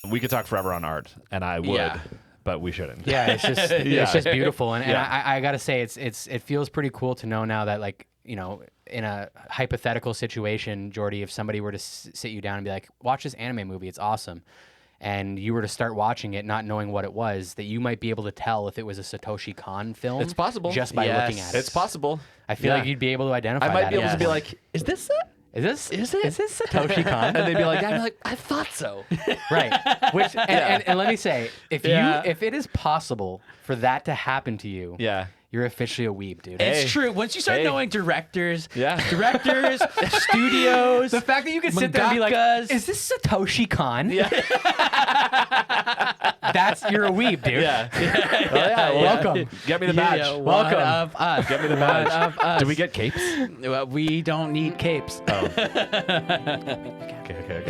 We could talk forever on art, and I would, but we shouldn't. Yeah, it's just it's just beautiful, and I gotta say it feels pretty cool to know now that, like, you know, in a hypothetical situation, Jordy, if somebody were to sit you down and be like, watch this anime movie, it's awesome, and you were to start watching it not knowing what it was, that you might be able to tell if it was a Satoshi Kon film. It's possible just by looking at it. It's possible. I feel like you'd be able to identify. I might that be able to be like, is this it? Is this Satoshi Kon? And they'd be like, I'm like, I thought so. Right. Which and let me say, if it is possible for that to happen to you, you're officially a weeb, dude. It's true. Once you start knowing directors, studios, the fact that you can sit there and be like, is this Satoshi Kon? Yeah. You're a weeb, dude. Welcome. Get me the badge. Welcome. Of us. Get me the badge. Do we get capes? Well, we don't need capes. Oh. Okay.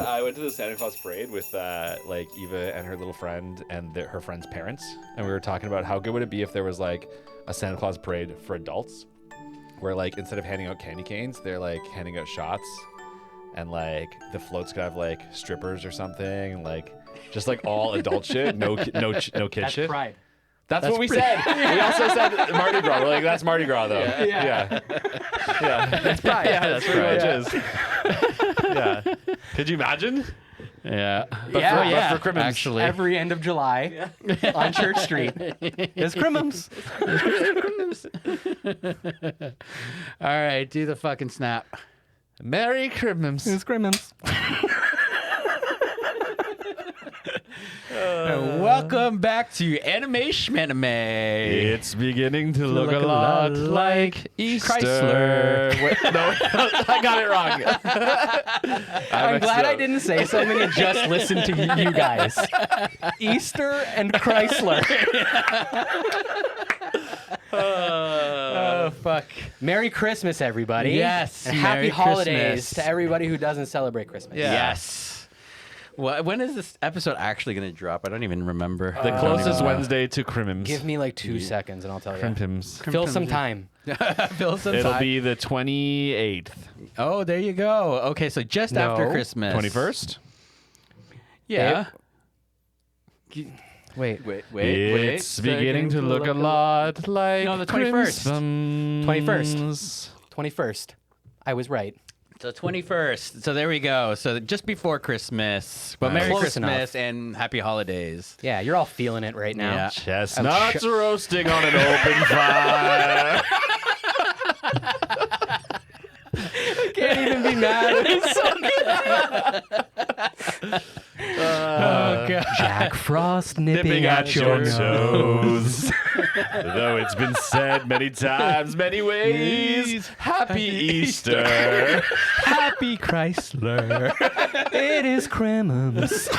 I went to the Santa Claus parade with like Eva and her little friend and her friend's parents, and we were talking about how good would it be if there was like a Santa Claus parade for adults, where like instead of handing out candy canes, they're like handing out shots, and like the floats could have like strippers or something, like just like all adult shit, no kid That's shit. pride. That's what we said. We also said Mardi Gras. We're like, that's Mardi Gras though. Yeah. That's pride. Yeah, that's pretty much is. Yeah. Could you imagine? Yeah. But for criminals. Actually. Every end of July on Church Street is Crimmums. All right, do the fucking snap. Merry Christmas. It's Crimmums. Welcome back to Anime Shmanime. It's beginning to look a lot like Easter. Chrysler. Wait, no, I got it wrong. I'm glad I didn't say something and just listen to you guys. Easter and Chrysler. Oh, fuck. Merry Christmas, everybody. Yes, And Merry happy holidays Christmas. to everybody who doesn't celebrate Christmas. Yeah. Yes. Well, when is this episode actually going to drop? I don't even remember. The closest Wednesday to Crimmins. Give me like 2 seconds and I'll tell you. Crimpims. Fill some time. Fill some It'll time. be the 28th. Oh, there you go. Okay, so just after Christmas. 21st? Yeah. Wait. It's beginning to look a lot like No, the 21st. 21st. I was right. So 21st. So there we go. So just before Christmas. Well, Merry Close Christmas enough. and happy holidays. Yeah, you're all feeling it right now. Yeah. Chestnuts roasting on an open fire. I can't even be mad. It's so good. Oh, God. Jack Frost Nipping at your nose. Though it's been said many times, many ways. Happy Easter. Happy Chrysler. It is Crimmums.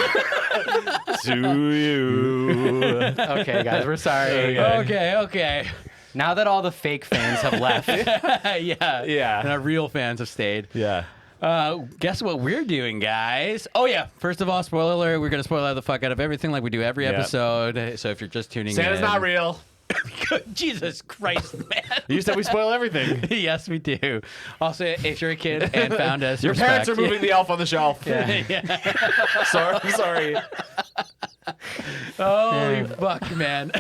To you. Okay, guys, we're sorry. Okay. Now that all the fake fans have left, Yeah. And our real fans have stayed. Yeah. Guess what we're doing, guys? Oh, yeah. First of all, spoiler alert. We're going to spoil the fuck out of everything like we do every episode. So if you're just tuning in. Santa's not real. Jesus Christ, man. You said we spoil everything. Yes, we do. Also, if you're a kid and found us, Your parents are moving the elf on the shelf. yeah. Sorry. Holy fuck, man.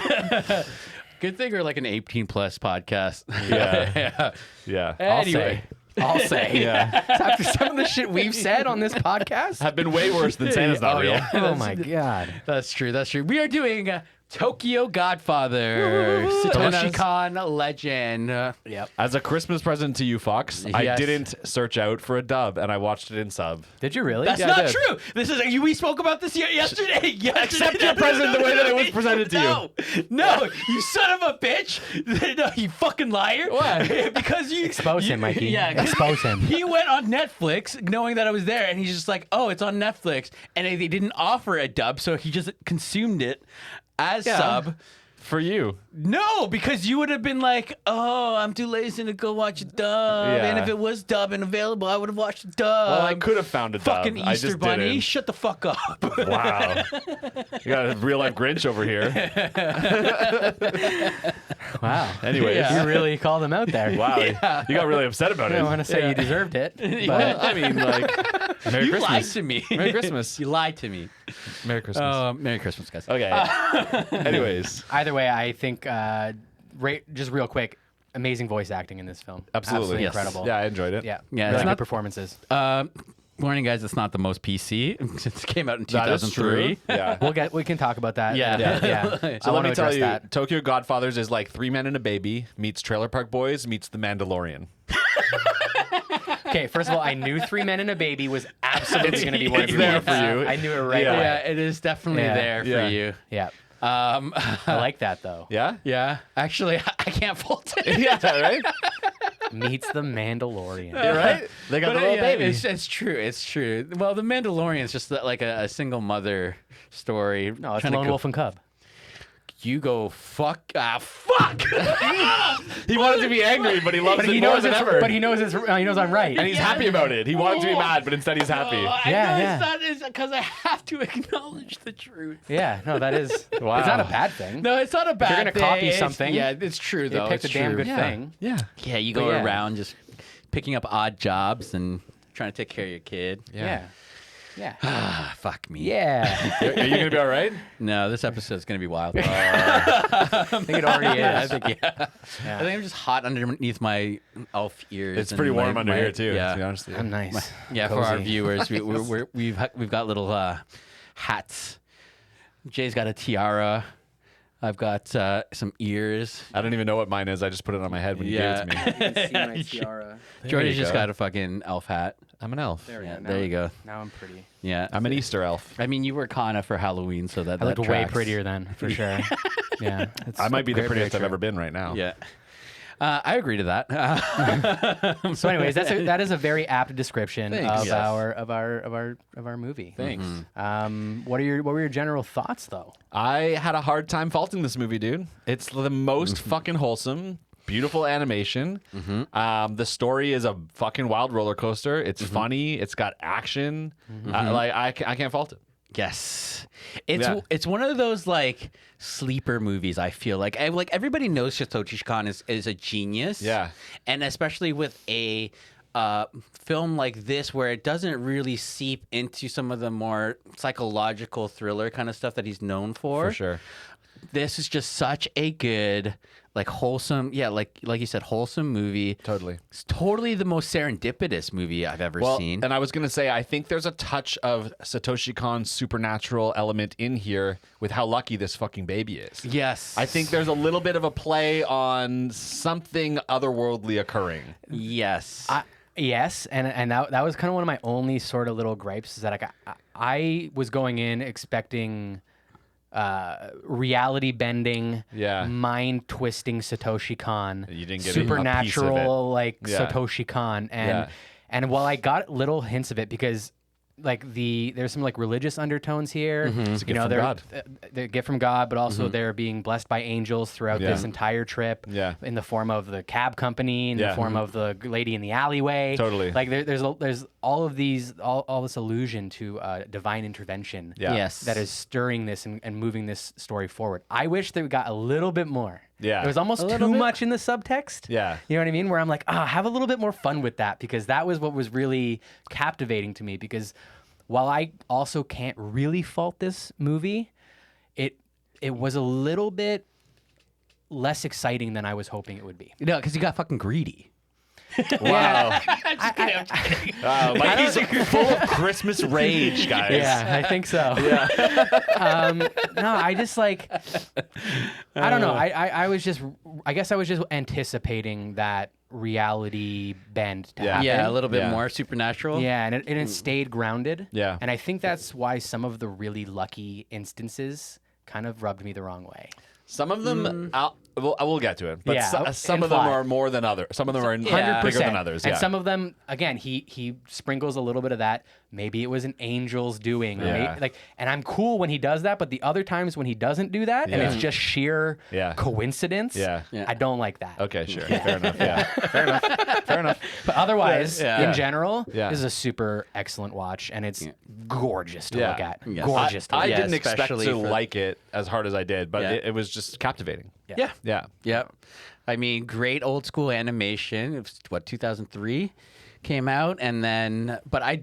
Good thing we're like an 18-plus podcast. Yeah. Anyway. I'll say. Yeah. After some of the shit we've said on this podcast. Have been way worse than Santa's not real. Oh my God. That's true. We are doing Tokyo Godfathers, Satoshi Kon legend. Yep. As a Christmas present to you, Fox, I Yes. didn't search out for a dub, and I watched it in sub. Did you really? That's Yeah, I not did. true. This is we spoke about this yesterday. Accept your present the way that it was presented to you. No, you son of a bitch. No, you fucking liar. What? Because you Expose him, Mikey. Yeah, 'cause Expose him. He went on Netflix knowing that I was there, and he's just like, "Oh, it's on Netflix," and they didn't offer a dub, so he just consumed it as sub. For you. No, because you would have been like, "Oh, I'm too lazy to go watch a dub," Yeah. and if it was dub and available, I would have watched a dub. Well, I could have found a dub. Fucking I Easter just Bunny, didn't. shut the fuck up. Wow. You got a real life Grinch over here. Wow. Anyways. You really called him out there. Wow. You got really upset about I it. don't want to say you deserved it. But Well, I mean, like, Merry You Christmas. lied to me. Merry Christmas. You lied to me. Merry Christmas. Merry Christmas, guys. Okay. Anyways. either way, I think, just real quick, amazing voice acting in this film. Absolutely. Yes. Incredible. Yeah, I enjoyed it. Yeah. Yeah, Really it's good not- performances. Warning, guys, it's not the most PC since it came out in That is 2003. true. Yeah. We can talk about that. Yeah. Yeah. So I let want me to tell address you, that. Tokyo Godfathers is like 3 Men and a Baby meets Trailer Park Boys meets The Mandalorian. Okay, first of all, I knew 3 Men and a Baby was absolutely going to be one of It's your there ones. for you. I knew it right Yeah. away. Yeah, it is definitely Yeah. there Yeah. for you. Yeah. Um, I like that, though. Yeah? yeah, actually, I can't fault it. Yeah, right? Meets the Mandalorian. You're right? They got But the little yeah, baby. it's true. It's true. Well, the Mandalorian is just like a single mother story. No, it's trying to Lone go- Wolf and Cub. You go fuck. Fuck. He wanted to be angry, but he loves But it he more knows than it's, ever. but he knows I'm right. And he's happy about it. He wanted to be mad, but instead he's happy. I Yeah, know yeah. it's not. It's because I have to acknowledge the truth. Yeah, no, that is. Wow. It's not a bad thing. No, it's not a bad you're gonna thing. copy It's- something, yeah, it's true You though. picked It's a damn true. good Yeah. thing. Yeah. Yeah, you go But yeah. around just picking up odd jobs and trying to take care of your kid. Yeah. Yeah. Ah, fuck me. Yeah. Are you going to be all right? No, this episode's gonna be wild. I think it already I is. think yeah. Yeah. I think I'm just hot underneath my elf ears. It's and pretty warm my- under my- here, too, Yeah, to be honest with you. I'm nice. yeah. For our Cozy. viewers, we've got little hats. Jay's got a tiara. I've got some ears. I don't even know what mine is. I just put it on my head when you Yeah. gave it to me. You can see my tiara. Jordy's you just go. got a fucking elf hat. I'm an elf. There we Yeah, go. there you go. Now I'm pretty. Yeah, I'm an Easter elf. I mean, you were Kana for Halloween, so that I looked way tracks. prettier then, for sure. Yeah. It's I might be the very, prettiest very I've true. ever been right now. Yeah, I agree to that. So, anyways, that is a very apt description Thanks. of Yes. our movie. Thanks. What were your general thoughts though? I had a hard time faulting this movie, dude. It's the most fucking wholesome, beautiful animation. The story is a fucking wild roller coaster. It's funny. It's got action. I can't fault it. Yes, it's Yeah. it's one of those like sleeper movies. I feel like everybody knows Satoshi Kon is a genius. Yeah. and especially with a film like this where it doesn't really seep into some of the more psychological thriller kind of stuff that he's known for. For sure. This is just such a good, like wholesome, like you said, wholesome movie. Totally. It's totally the most serendipitous movie I've ever seen. And I was going to say, I think there's a touch of Satoshi Kon's supernatural element in here with how lucky this fucking baby is. Yes, I think there's a little bit of a play on something otherworldly occurring. yes. Yes, and that was kind of one of my only sort of little gripes is that I was going in expecting reality bending, Yeah. mind twisting Satoshi Kon, You didn't get a piece of supernatural like Yeah. Satoshi Kon, and Yeah. and while I got little hints of it because like there's some like religious undertones here, It's a gift from they're God. they get from God, but also they're being blessed by angels throughout Yeah. this entire trip. Yeah. In the form of the cab company, in Yeah. the form of the lady in the alleyway. Totally. Like there's all of these all this allusion to divine intervention. Yeah. Yes. That is stirring this and moving this story forward. I wish that we got a little bit more. Yeah. It was almost too much in the subtext. Yeah. You know what I mean? Where I'm like, have a little bit more fun with that because that was what was really captivating to me because while I also can't really fault this movie, it was a little bit less exciting than I was hoping it would be. No, because you got fucking greedy. Wow. Mikey's I full of Christmas rage, guys. Yeah, I think so. No, I just like, I don't know. I guess I was just anticipating that reality bend to happen. Yeah, a little bit Yeah. more supernatural. Yeah, and it stayed grounded. Yeah. And I think that's why some of the really lucky instances kind of rubbed me the wrong way. Some of them, we'll get to it. But Yeah, some of them imply. are more than others. Some of them are 100%. bigger than others. And Yeah. some of them, again, he sprinkles a little bit of that. Maybe it was an angel's doing. Or Yeah. and I'm cool when he does that, but the other times when he doesn't do that, and Yeah. it's just sheer Yeah. coincidence, Yeah. I don't like that. Okay, sure. Fair enough. Yeah. Fair enough. Fair enough. But otherwise, Yeah. in general, Yeah. this is a super excellent watch, and it's gorgeous to Yeah. look at. Yes. Gorgeous to I look at. didn't expect especially to for- like it as hard as I did, but Yeah. it was just captivating. Yeah. Yeah. Yep. I mean, great old school animation. It was, 2003 came out, and then. But I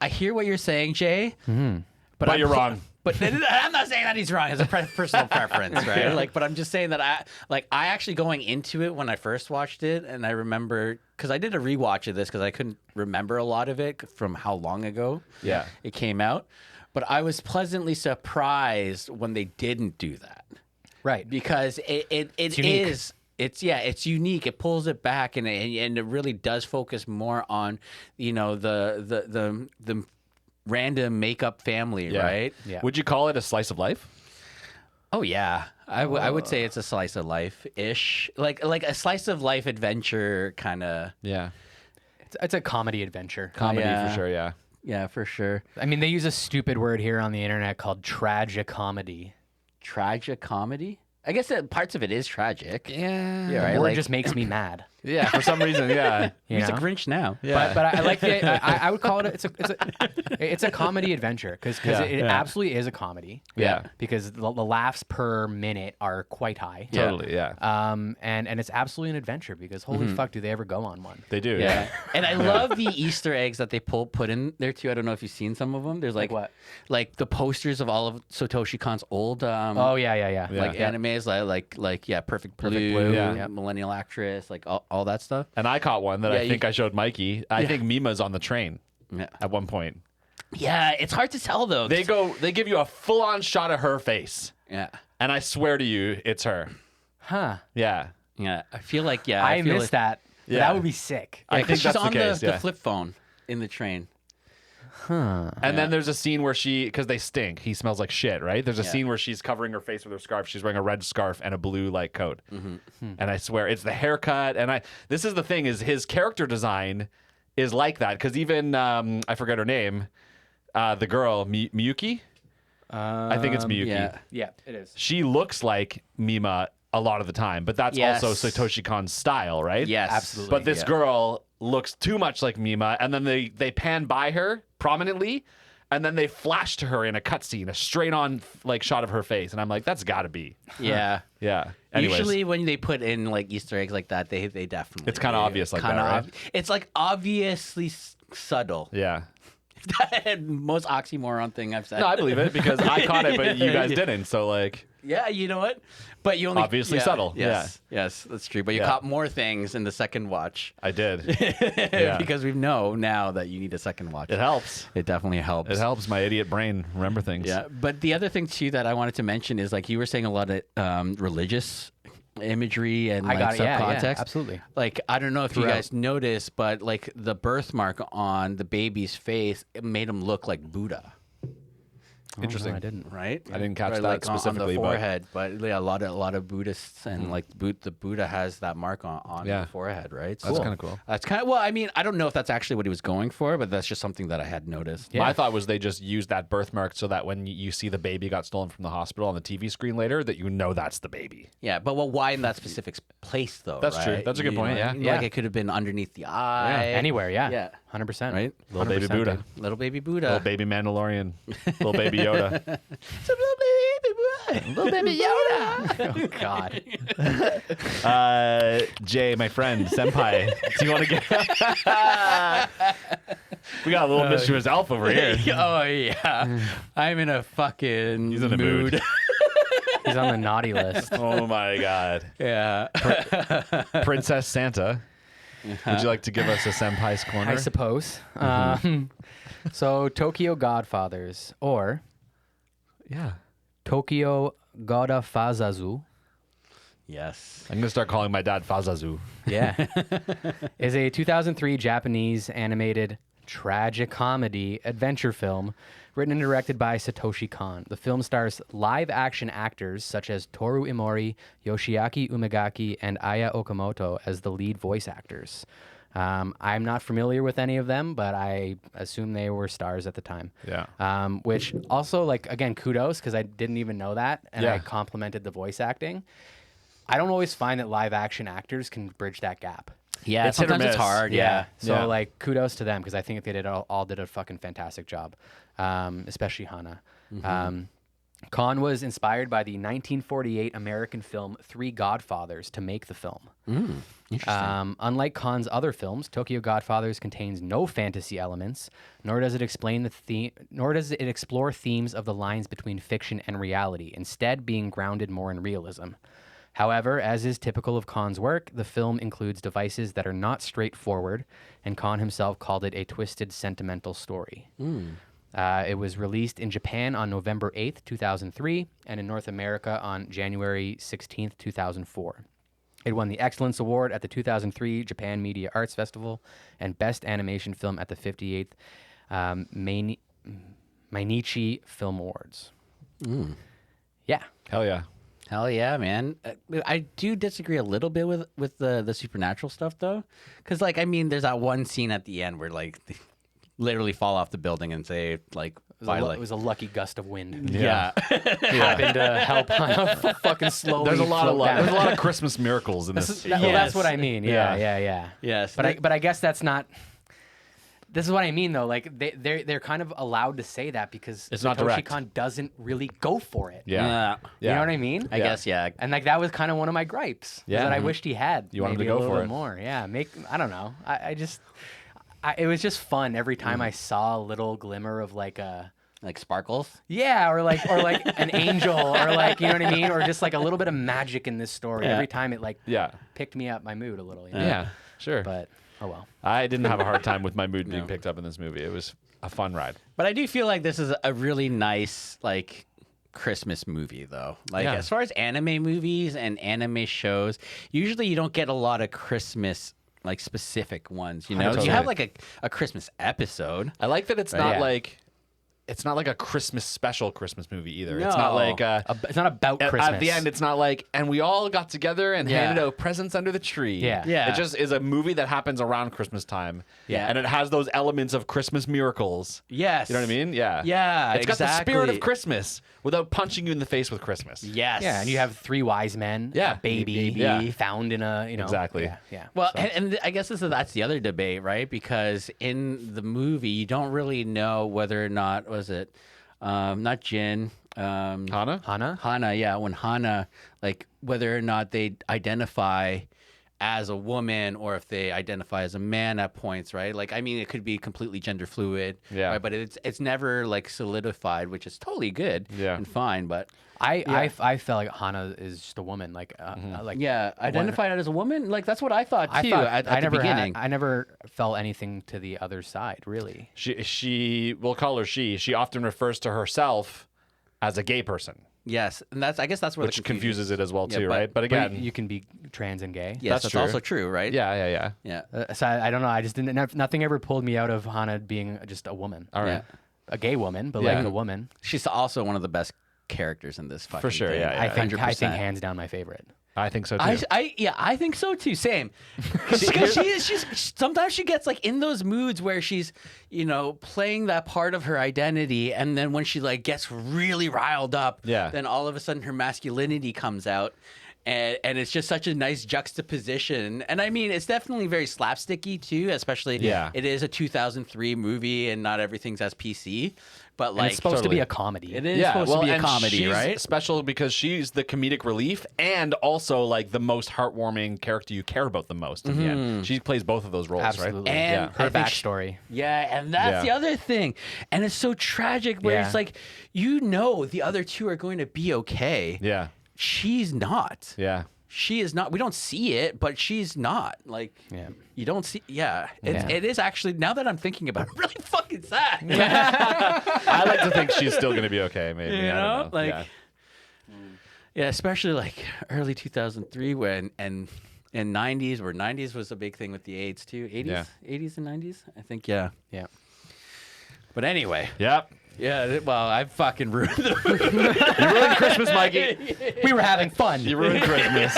hear what you're saying, Jay. Mm-hmm. But you're wrong. But I'm not saying that he's wrong. It's a personal preference, right? Like, but I'm just saying that I actually going into it when I first watched it, and I remember because I did a rewatch of this because I couldn't remember a lot of it from how long ago Yeah. it came out. But I was pleasantly surprised when they didn't do that. Right. Because it's unique. It pulls it back and it really does focus more on, the random makeup family, Yeah. right? Yeah. Would you call it a slice of life? Oh yeah. I would say it's a slice of life ish. Like a slice of life adventure kind of. Yeah. It's a comedy adventure. Comedy Yeah. for sure. Yeah. Yeah, for sure. I mean, they use a stupid word here on the internet called tragicomedy. Tragicomedy? I guess that parts of it is tragic. Yeah. Yeah, right. Or Like, it just makes me mad. Yeah. For some reason. Yeah. You he's a know? Grinch now. Yeah. But I like the I would call it it's a comedy adventure because Yeah. it Yeah. absolutely is a comedy. Yeah. Because the laughs per minute are quite high. Totally. Yeah. And it's absolutely an adventure because holy fuck, do they ever go on one? They do. Yeah, and I love the Easter eggs that they put in there too. I don't know if you've seen some of them. There's like what? Like the posters of all of Satoshi Kon's old Oh yeah. like Yeah. animes, like Perfect Blue, Blue, yeah. Millennial Actress, like all that stuff. And I caught one that Yeah, I think I showed Mikey. I Yeah. think Mima's on the train Yeah, at one point. yeah, it's hard to tell though. They give you a full-on shot of her face, Yeah, and I swear to you, it's her. Huh. Yeah. yeah. I feel like I feel missed like, that. Yeah. That would be sick. I think she's that's the on case. the Yeah. flip phone in the train. And then there's a scene where because they stink. He smells like shit, right? There's a scene where she's covering her face with her scarf. She's wearing a red scarf and a blue like coat. And I swear it's the haircut. And this is the thing is his character design is like that because even I forget her name, the girl Miyuki. I think it's Miyuki. Yeah. Yeah, it is. She looks like Mima a lot of the time, but that's Yes. also Satoshi Kon's style, right? Yes, Absolutely. But this Yeah. girl looks too much like Mima, and then they pan by her prominently, and then they flash to her in a cutscene, a straight-on like shot of her face, and I'm like, that's got to be. Yeah. Yeah. Anyways, Usually when they put in like Easter eggs like that, they definitely. It's kinda obvious like that, right? It's like obviously subtle. yeah. Most oxymoron thing I've said. No, I believe it because I caught it, but you guys didn't. So like, Yeah, you know what? But you only Obviously subtle, Yes, yes, that's true. But you Yeah. caught more things in the second watch I did. Yeah. because we know now that you need a second watch. It helps. It definitely helps. It helps my idiot brain remember things. Yeah, but the other thing too that I wanted to mention is like you were saying a lot of religious imagery and I like got it. Yeah, subcontext. yeah, absolutely. Like I don't know if you Throughout. guys noticed, but like the birthmark on the baby's face, it made him look like Buddha. Interesting. No, I didn't. Right? I didn't catch Or, that like, specifically, on but- the forehead, but yeah, a lot of Buddhists and like the Buddha has that mark on Yeah. the forehead, right? That's kinda cool. That's kind of well. I mean, I don't know if that's actually what he was going for, but that's just something that I had noticed. Yeah. My thought was they just used that birthmark so that when you see the baby got stolen from the hospital on the TV screen later, that you know that's the baby. Yeah, but why in that specific place though? That's true. right? That's a good You know point, what I yeah. mean? Yeah. Like it could have been underneath the eye. Anywhere, yeah. Yeah. 100%. Right? Little baby 100%, Buddha. dude. Little baby Buddha. Little baby Mandalorian. Little baby Yoda. It's a little baby Buddha. Little baby Yoda. Oh God. Jay, my friend, senpai, do you want to get? We got a little Mr. Alf over here. Oh yeah. I'm in a fucking He's in a mood. He's on the naughty list. Oh my God, Yeah. Princess Santa. Would you like to give us a senpai's corner? I suppose. So Tokyo Godfathers or Yeah. Tokyo Godfathers. Yes. I'm going to start calling my dad Fazazu. Yeah. Is a 2003 Japanese animated tragicomedy adventure film written and directed by Satoshi Kon. The film stars live-action actors such as Toru Imori, Yoshiaki Umegaki, and Aya Okamoto as the lead voice actors. I'm not familiar with any of them, but I assume they were stars at the time. Yeah. Which also, like, again, kudos, because I didn't even know that, and Yeah. I complimented the voice acting. I don't always find that live-action actors can bridge that gap. Yeah, It's hit or sometimes it's miss. hard. Yeah. So Yeah. like kudos to them because I think they did all did a fucking fantastic job, especially Hana. Kon was inspired by the 1948 American film Three Godfathers to make the film. Interesting. Unlike Kon's other films, Tokyo Godfathers contains no fantasy elements, nor does it explore themes of the lines between fiction and reality, instead being grounded more in realism. However, as is typical of Kon's work, the film includes devices that are not straightforward, and Kon himself called it a twisted, sentimental story. It was released in Japan on November 8th, 2003, and in North America on January 16th, 2004. It won the Excellence Award at the 2003 Japan Media Arts Festival and Best Animation Film at the 58th Mainichi Film Awards. Yeah. Hell yeah. Hell yeah, man. I do disagree a little bit with the supernatural stuff though, because like I mean, there's that one scene at the end where like they literally fall off the building and say like It was a lucky gust of wind. yeah. Happened to help on fucking slowly. There's a lot float down. of Christmas miracles in this. Well, that's what I mean. Yeah. Yes. But I guess that's not. This is what I mean though. Like they're kind of allowed to say that because It's not Satoshi direct. Kon doesn't really go for it. Yeah. You know what I mean? I guess yeah. And like that was kind of one of my gripes. Yeah. That I wished he had. You wanted maybe to go a little for bit it. more. Yeah. I don't know. It was just fun every time I saw a little glimmer of like a. Like sparkles. Yeah, or like an angel, or like, you know what I mean, or just like a little bit of magic in this story. Yeah. Every time it like Yeah. picked me up my mood a little. You know? Yeah. Sure. But oh well. I didn't have a hard time with my mood being picked up in this movie. It was a fun ride. But I do feel like this is a really nice like Christmas movie though. Like Yeah. as far as anime movies and anime shows, usually you don't get a lot of Christmas like specific ones, you know? Totally. You have like a Christmas episode. I like that it's Right. not Yeah. like it's not like a Christmas special Christmas movie either. It's not No. like It's not about Christmas. at the end it's not like and we all got together and Yeah. handed out presents under the tree. Yeah. Yeah. It just is a movie that happens around Christmas time. Yeah. And it has those elements of Christmas miracles. Yes. You know what I mean? Yeah. Yeah, It's got the spirit exactly. of Christmas without punching you in the face with Christmas. Yes. Yeah, and you have three wise men, Yeah. a baby, Yeah. found in a, Exactly. Yeah. Well, So- and I guess that's the other debate, right? Because in the movie, you don't really know whether or not not Jin, Hana? Hana? Yeah, when Hana, like whether or not they identify as a woman or if they identify as a man at points, right? Like, I mean, it could be completely gender fluid, Yeah. right? But it's never like solidified, which is totally good Yeah. and fine. But I felt like Hana is just a woman, like like yeah, identified as a woman, like that's what I thought too I thought at I the never beginning. I never felt anything to the other side, really. She we'll call her she. She often refers to herself as a gay person, Yes, and I guess that's where which the confusion confuses it as well Yeah, too, but- right? But But again, you can be trans and gay. Yes, That's that's true. also true, right? yeah. Yeah. So I don't know. I just didn't. Nothing ever pulled me out of Hana being just a woman, All right. Yeah. a gay woman, but Yeah. like a woman. She's also one of the best characters in this fucking sure, thing. yeah, yeah. I think 100%. hands down my favorite. I think so too. I think so too. Same. Because she's sometimes she gets like in those moods where she's, you know, playing that part of her identity, and then when she like gets really riled up, Yeah. then all of a sudden her masculinity comes out. And it's just such a nice juxtaposition. And I mean, it's definitely very slapsticky too, especially Yeah. it is a 2003 movie and not everything's as PC. But And like it's supposed totally. to be a comedy. it is supposed to be a and comedy, she's right? special because she's the comedic relief and also like the most heartwarming character you care about the most in the end. She plays both of those roles, Absolutely. right? And yeah. Her I think she- backstory. Yeah, and that's Yeah. the other thing. And it's so tragic where Yeah. it's like, you know, the other two are going to be okay. Yeah. She's not. Yeah. she is not. We don't see it, but she's not. Like, you don't see. Yeah, it is actually. Now that I'm thinking about it, really fucking sad. I like to think she's still gonna be okay. Maybe You I know, don't know. like, yeah, especially like early 2003 when and 90s, where 90s was a big thing with the AIDS too. 80s and 90s, I think. Yeah. But anyway. Yep. Yeah, well, I fucking ruined it. You ruined Christmas, Mikey. We were having fun. You ruined Christmas.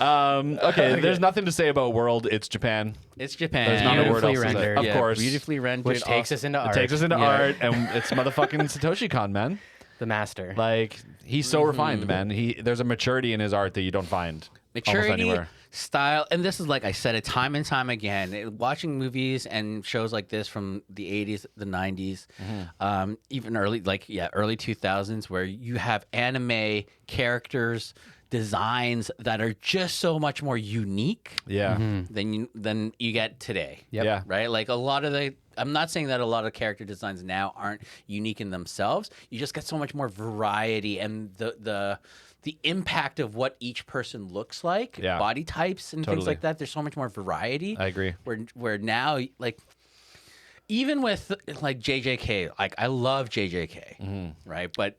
Okay, there's nothing to say about World. It's Japan. It's Japan. There's not a word Beautifully else to say. rendered. Of course. Beautifully rendered. Which takes us into art. It takes us into art, and it's motherfucking Satoshi Kon, man. The master. Like, he's so refined, man. There's a maturity in his art that you don't find almost Maturity, anywhere. style, and this is like I said it time and time again. Watching movies and shows like this from the 80s, the 90s, even early 2000s, where you have anime characters, designs that are just so much more unique Yeah. than you get today. Yep. Yeah. Right? Like a lot of I'm not saying that a lot of character designs now aren't unique in themselves. You just get so much more variety, and the impact of what each person looks like, body types and things like that. There's so much more variety. I agree. Where now, like, even with like JJK, like I love JJK, right? But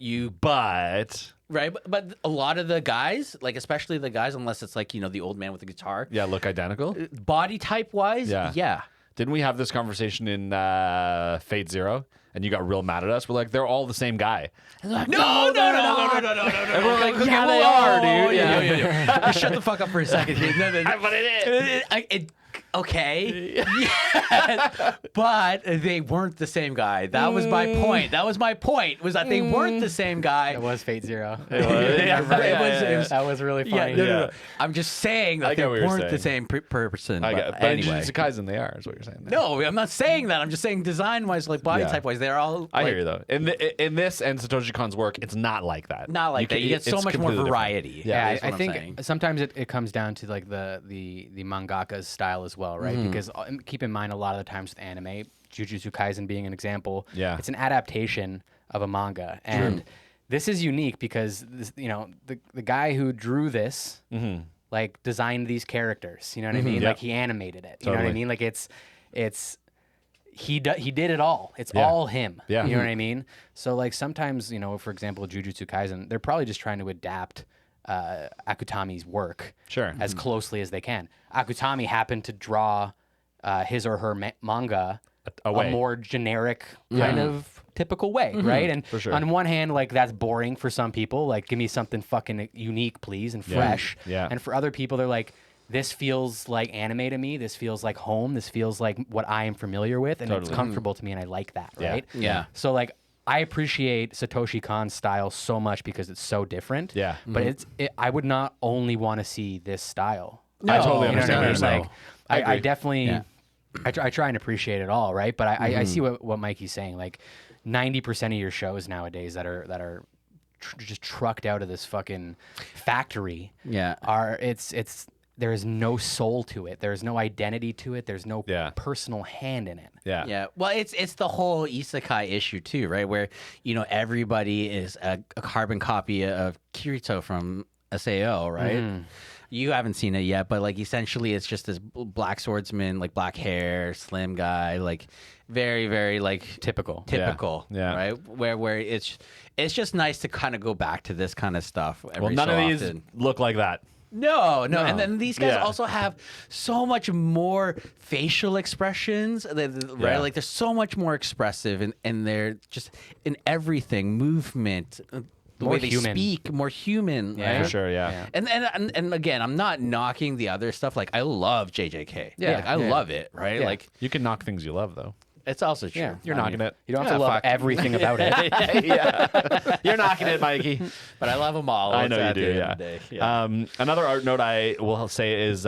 but a lot of the guys, like especially the guys, unless it's like the old man with the guitar, Look identical. body type wise, yeah. Didn't we have this conversation in Fate Zero? And you got real mad at us. We're like, they're all the same guy. And they're like, no. And we're like, yeah, they are, dude. Yeah. Shut the fuck up for a second. But it is. Okay. Yes. But they weren't the same guy. That was my point. Was that they weren't the same guy. It was Fate Zero. That was really funny. No. I'm just saying that they weren't the same person. But anyway. in Jujutsu Kaisen, they are, is what you're saying. No, I'm not saying that. I'm just saying design-wise, like body type-wise, they're all. I hear you though. In this and Satoshi Kon's work, it's not like that. Not like that. You get so much more variety. Yeah, I think sometimes it comes down to like the mangaka's style as well, right? Because keep in mind, a lot of the times with anime, Jujutsu Kaisen being an example, it's an adaptation of a manga, and this is unique because the guy who drew this like designed these characters. You know what I mean? Like he animated it. You know what I mean? Like it's he did it all. It's all him. Yeah. You know what I mean? So like sometimes, for example, Jujutsu Kaisen, they're probably just trying to adapt Akutami's work as closely as they can. Akutami happened to draw his or her manga a more generic kind of typical way, right? And on one hand, like that's boring for some people. Like, give me something fucking unique, please, and fresh. Yeah. And for other people, they're like, this feels like anime to me. This feels like home. This feels like what I am familiar with, and it's comfortable to me, and I like that, right? Yeah. So like, I appreciate Satoshi Kon's style so much because it's so different. Yeah. But I would not only want to see this style. No. I totally understand what you're saying. Like, I definitely, I try and appreciate it all, right? But I see what Mikey's saying. Like, 90% of your shows nowadays that are just trucked out of this fucking factory. There is no soul to it. There's no identity to it. There's no personal hand in it. Yeah. Yeah. Well, it's the whole isekai issue too, right? Where everybody is a carbon copy of Kirito from SAO, right? You haven't seen it yet, but like essentially it's just this black swordsman, like black hair, slim guy, like very, very like typical, yeah. Right? Where it's just nice to kind of go back to this kind of stuff. None of these look like that. No. And then these guys also have so much more facial expressions, right? Like they're so much more expressive, and they're just in everything, movement, the way they speak, more human. Yeah, right? For sure. Yeah. And again, I'm not knocking the other stuff. Like I love JJK. Yeah, like, I love it. Right. Yeah. Like You can knock things you love though. it's also true. Yeah. You're knocking it. You don't have to love everything about it. You're knocking it, Mikey. But I love them all. I know you at do. the end Yeah. of the day. Yeah. Another art note I will say is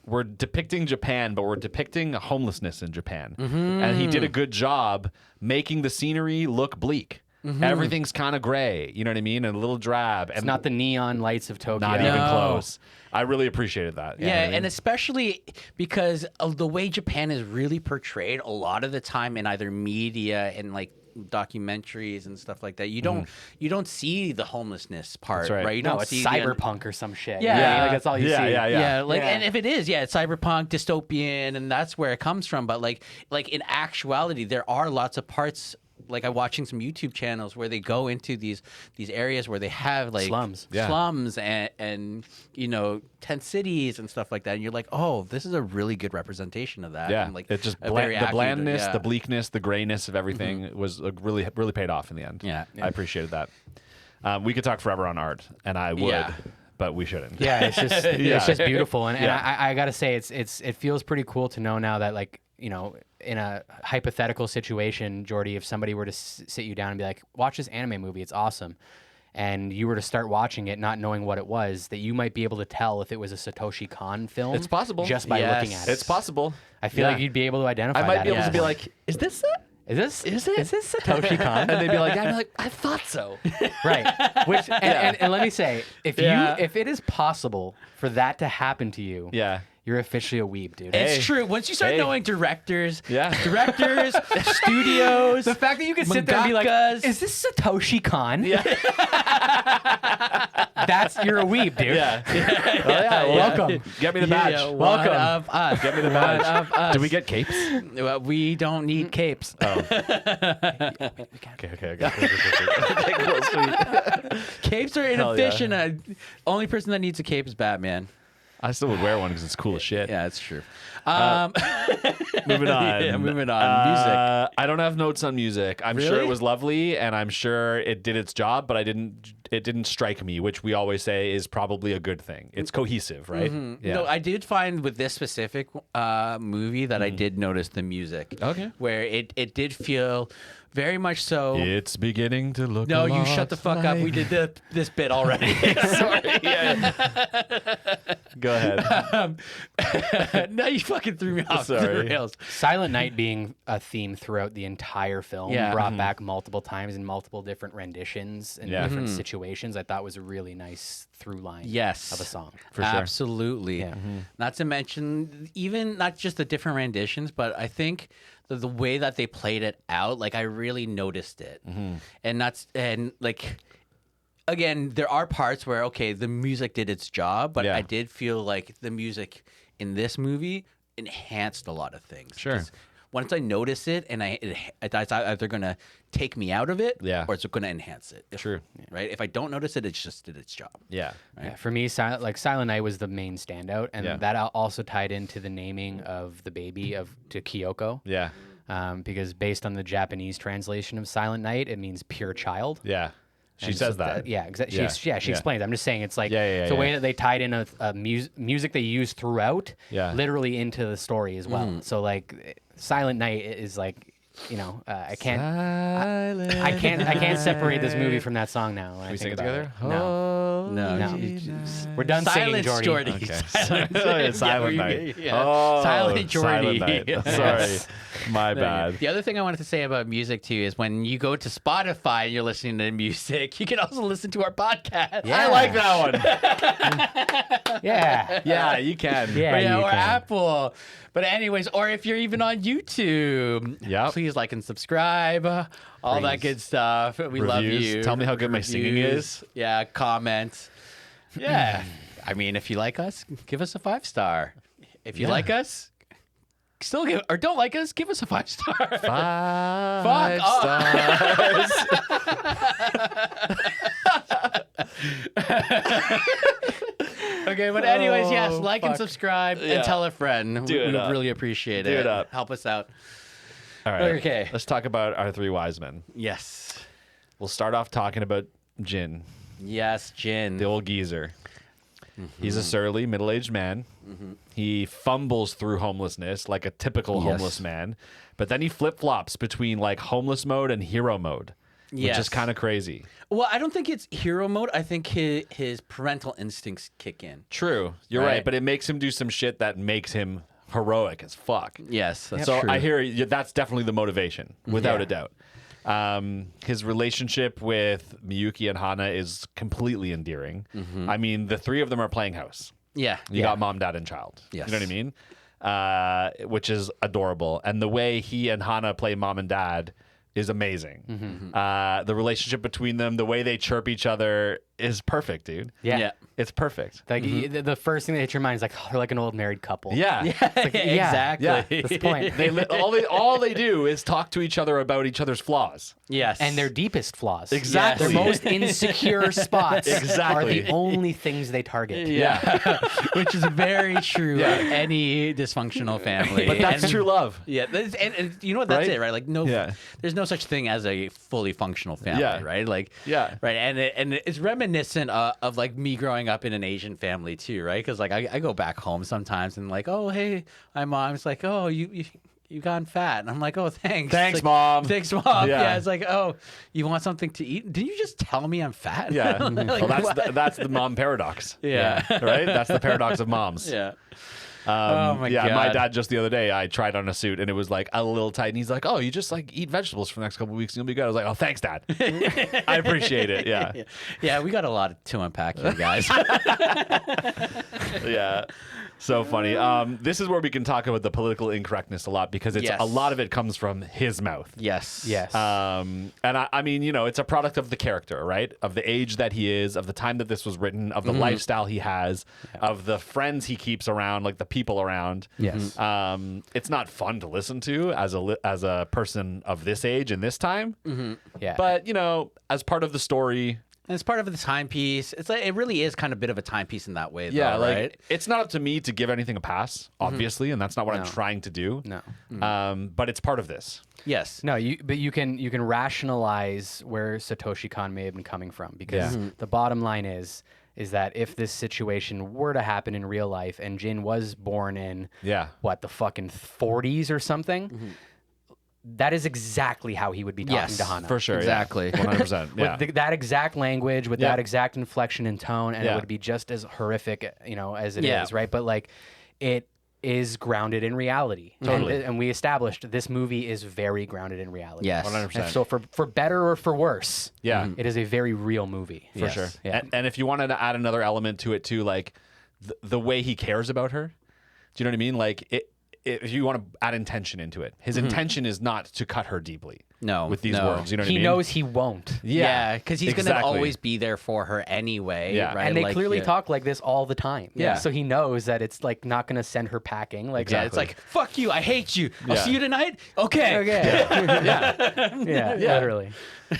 we're depicting Japan, but we're depicting homelessness in Japan, and he did a good job making the scenery look bleak. Everything's kind of gray, you know what I mean, and a little drab. It's not the neon lights of Tokyo. Not even close. I really appreciated that. Yeah, You know what I mean? and especially because of the way Japan is really portrayed a lot of the time in either media and like documentaries and stuff like that, you don't see the homelessness part, right. right? You don't it's see cyberpunk or some shit. Yeah. You know what I mean? Like that's all you see. And if it is, it's cyberpunk, dystopian, and that's where it comes from. But like in actuality, there are lots of parts. Like I'm watching some YouTube channels where they go into these areas where they have like Slums. and tent cities and stuff like that, and you're like, oh, this is a really good representation of that. Yeah, and like it just a very the accurate- blandness, yeah. the bleakness, the grayness of everything was really paid off in the end. Yeah. I appreciated that. We could talk forever on art, and I would, Yeah. but we shouldn't. Yeah, it's just it's just beautiful, and Yeah. I gotta say it feels pretty cool to know now that like in a hypothetical situation, Jordy, if somebody were to sit you down and be like, watch this anime movie, it's awesome, and you were to start watching it not knowing what it was, that you might be able to tell if it was a Satoshi Kon film. It's possible. just by Yes. looking at it. It's possible. I feel like you'd be able to identify. I might that be able at to that be point. like, is this it? Is this it? Satoshi Kon? And they'd be like, yeah. I'd be like, I thought so. Right. Which and let me say, if it is possible for that to happen to you, Yeah. you're officially a weeb, dude. Hey. It's true. Once you start Hey. knowing directors, Yeah. studios, The fact that you can sit there and be like, mangakas. is this Satoshi Kon? Yeah. You're a weeb, dude. Yeah. Well, Welcome. Get me the badge. Yeah, one Welcome. of us. Get me the One badge. of us. Do we get capes? Well, we don't need capes. Okay. Capes are Hell yeah. inefficient. Only person that needs a cape is Batman. I still would wear one because it's cool as shit. Yeah, it's true. Moving on. Yeah, moving on. Music. I don't have notes on music. I'm sure Really? it was lovely, and I'm sure it did its job, but it didn't strike me, which we always say is probably a good thing. It's cohesive, right? Yeah. No, I did find with this specific movie that I did notice the music. Okay. Where it did feel very much so. It's beginning to look. No, a you lot shut the fuck up. We like- did this bit already. Sorry. Yeah. Go ahead. No, you fucking threw me off Sorry. the rails. Silent Night being a theme throughout the entire film, Yeah. brought back multiple times in multiple different renditions and Yeah. different situations, I thought was a really nice through line Yes. of a song. For sure. Absolutely. Yeah. Not to mention, even not just the different renditions, but I think the way that they played it out, like I really noticed it. And like, again, there are parts where, okay, the music did its job, but Yeah. I did feel like the music in this movie enhanced a lot of things. Sure. 'Cause once I notice it, and it's either going to take me out of it, Yeah. or it's going to enhance it. True. Right? If I don't notice it, it's just did its job. Yeah. Yeah, for me, Silent Night was the main standout, and Yeah. that also tied into the naming of the baby to Kyoko. Yeah. Because based on the Japanese translation of Silent Night, it means pure child. Yeah. She And says so that. Yeah, exactly. Yeah. She Yeah. explains. I'm just saying it's like Yeah, the way yeah. that they tied in a music they use throughout, Yeah. literally into the story as well. So like Silent Night is like, I can't separate this movie from that song now. When I we think sing it about together? No, No. no. We're done singing, Silence, Jordy. Jordy. Okay. Silent Night. Yeah. Oh, Silent Jordy. Silent Night. Yes. Sorry. My bad. The other thing I wanted to say about music too is when you go to Spotify and you're listening to music, you can also listen to our podcast. Yeah. I like that one. Yeah. Yeah, you can. Yeah, you or can. Apple. But anyways, or if you're even on YouTube, Yep. please like and subscribe. All that Please. good stuff. We love Reviews. you. Tell me how good my singing is. Yeah, comments. Yeah. I mean, if you like us, give us a 5-star. If you Yeah. like us, still give, or don't like us, give us a 5-star. 5 stars. Okay, but anyways, yes, Oh, like and fuck. subscribe Yeah. and tell a friend. Do we it would up. really appreciate Do it. it up. Help us out. All right. Okay. Let's talk about our 3 wise men. Yes. We'll start off talking about Jin, Yes, Jin. the old geezer. He's a surly, middle-aged man. He fumbles through homelessness like a typical Yes. homeless man, but then he flip-flops between like homeless mode and hero mode, which Yes. is kind of crazy. Well, I don't think it's hero mode. I think his parental instincts kick in. True, you're Right. right, but it makes him do some shit that makes him heroic as fuck. Yes, that's So true. I hear that's definitely the motivation, without a doubt. His relationship with Miyuki and Hana is completely endearing. I mean, the 3 of them are playing house. Yeah. You got mom, dad, and child. Yes. You know what I mean? Which is adorable. And the way he and Hana play mom and dad is amazing. The relationship between them, the way they chirp each other is perfect, dude. Yeah. It's perfect. Like the first thing that hits your mind is like, oh, they're like an old married couple. Yeah. Exactly. Yeah. That's the point. All they do is talk to each other about each other's flaws. Yes. And their deepest flaws. Exactly. Their most insecure spots Exactly. are the only things they target. Yeah. Which is very true of any dysfunctional family. But that's true love. Yeah, and you know what? That's Right? it, right? Like there's no such thing as a fully functional family, Yeah. right? Like, right, and it's reminiscent of like me growing up in an Asian family too, right? Because like I go back home sometimes and like, oh hey, my mom's like, oh you gone fat, and I'm like, oh thanks, Thanks, like, Mom. thanks mom. Yeah. Yeah, it's like, oh, you want something to eat? Did you just tell me I'm fat? Yeah. Like, Well, that's the mom paradox. Yeah. Right? That's the paradox of moms. Yeah. Oh my yeah, God. my dad just the other day, I tried on a suit and it was like a little tight, and he's like, "Oh, you just like eat vegetables for the next couple of weeks and you'll be good." I was like, "Oh, thanks, Dad. I appreciate it." Yeah, Yeah, we got a lot to unpack here, guys. yeah. So funny. This is where we can talk about the political incorrectness a lot because it's a lot of it comes from his mouth. Yes. Yes. And I mean, you know, it's a product of the character, right? Of the age that he is, of the time that this was written, of the lifestyle he has, of the friends he keeps around, like the people around. Yes. It's not fun to listen to as a person of this age and this time. Yeah. But you know, as part of the story. And it's part of the timepiece. It's like it really is kind of a bit of a timepiece in that way, though, Yeah, like right? it's not up to me to give anything a pass, obviously, and that's not what I'm trying to do. No. But it's part of this. Yes. No, but you can rationalize where Satoshi Kon may have been coming from because the bottom line is that if this situation were to happen in real life and Jin was born in the fucking 40s or something, that is exactly how he would be talking to Hana. For sure. Exactly. 100%. Yeah. With that exact language, with that exact inflection and tone, and it would be just as horrific, you know, as it is, right? But like, it is grounded in reality. Totally. And we established this movie is very grounded in reality. Yes. 100%. And so for better or for worse, it is a very real movie. For sure. Yeah. And if you wanted to add another element to it too, like the way he cares about her, do you know what I mean? Like if you want to add intention into it, his intention is not to cut her deeply. No. With these words, you know what I mean? He knows he won't. Yeah, because he's going to exactly. always be there for her anyway. Yeah. Right? And they Like, clearly talk like this all the time. Yeah. So he knows that it's like not going to send her packing. Like Yeah, it's like, fuck you, I hate you. I'll Yeah. see you tonight. Okay. okay. Yeah. yeah, literally.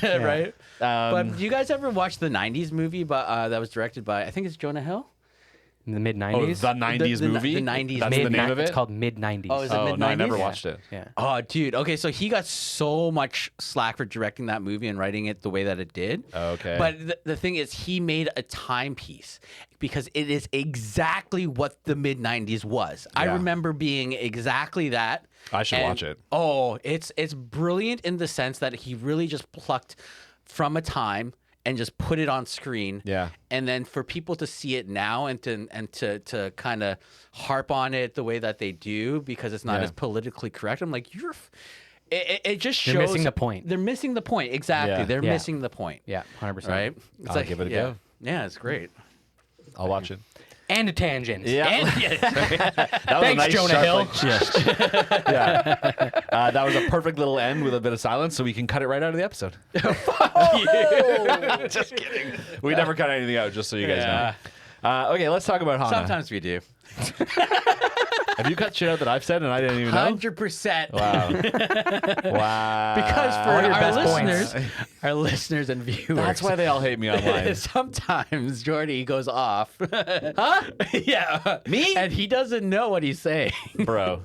Right? But do you guys ever watch the 90s movie that was directed by, I think it's Jonah Hill? In the mid Oh, 90s. the 90s movie? the 90s That's the name of it? It's called mid 90s. Oh, is it Oh, mid-90s? no, I never Yeah. watched it. Yeah. Oh, dude. Okay, so he got so much slack for directing that movie and writing it the way that it did. Okay. But the thing is, he made a timepiece because it is exactly what the mid 90s was. I Yeah. remember being exactly that. I should And- watch it. Oh, it's brilliant in the sense that he really just plucked from a time and just put it on screen. Yeah. And then for people to see it now and to kind of harp on it the way that they do because it's not Yeah. as politically correct. I'm like, it just shows They're missing the point. They're missing the point. Exactly. Yeah. They're Yeah. missing the point. Yeah, 100%. Right? It's I'll give it a yeah. go. Yeah, it's great. I'll watch it. And a tangent. Yeah. That was Thanks, Jonah sharp, Hill. like, yeah. That was a perfect little end with a bit of silence, so we can cut it right out of the episode. Just kidding. We never cut anything out, just so you guys know. Okay, let's talk about Hana. Sometimes we do. Have you cut shit out that I've said and I didn't even know? 100%. Wow. Wow. Because for All your our best listeners, our listeners and viewers, That's why they all hate me online. sometimes Jordy goes off. Huh? Yeah. Me? And he doesn't know what he's saying. Bro.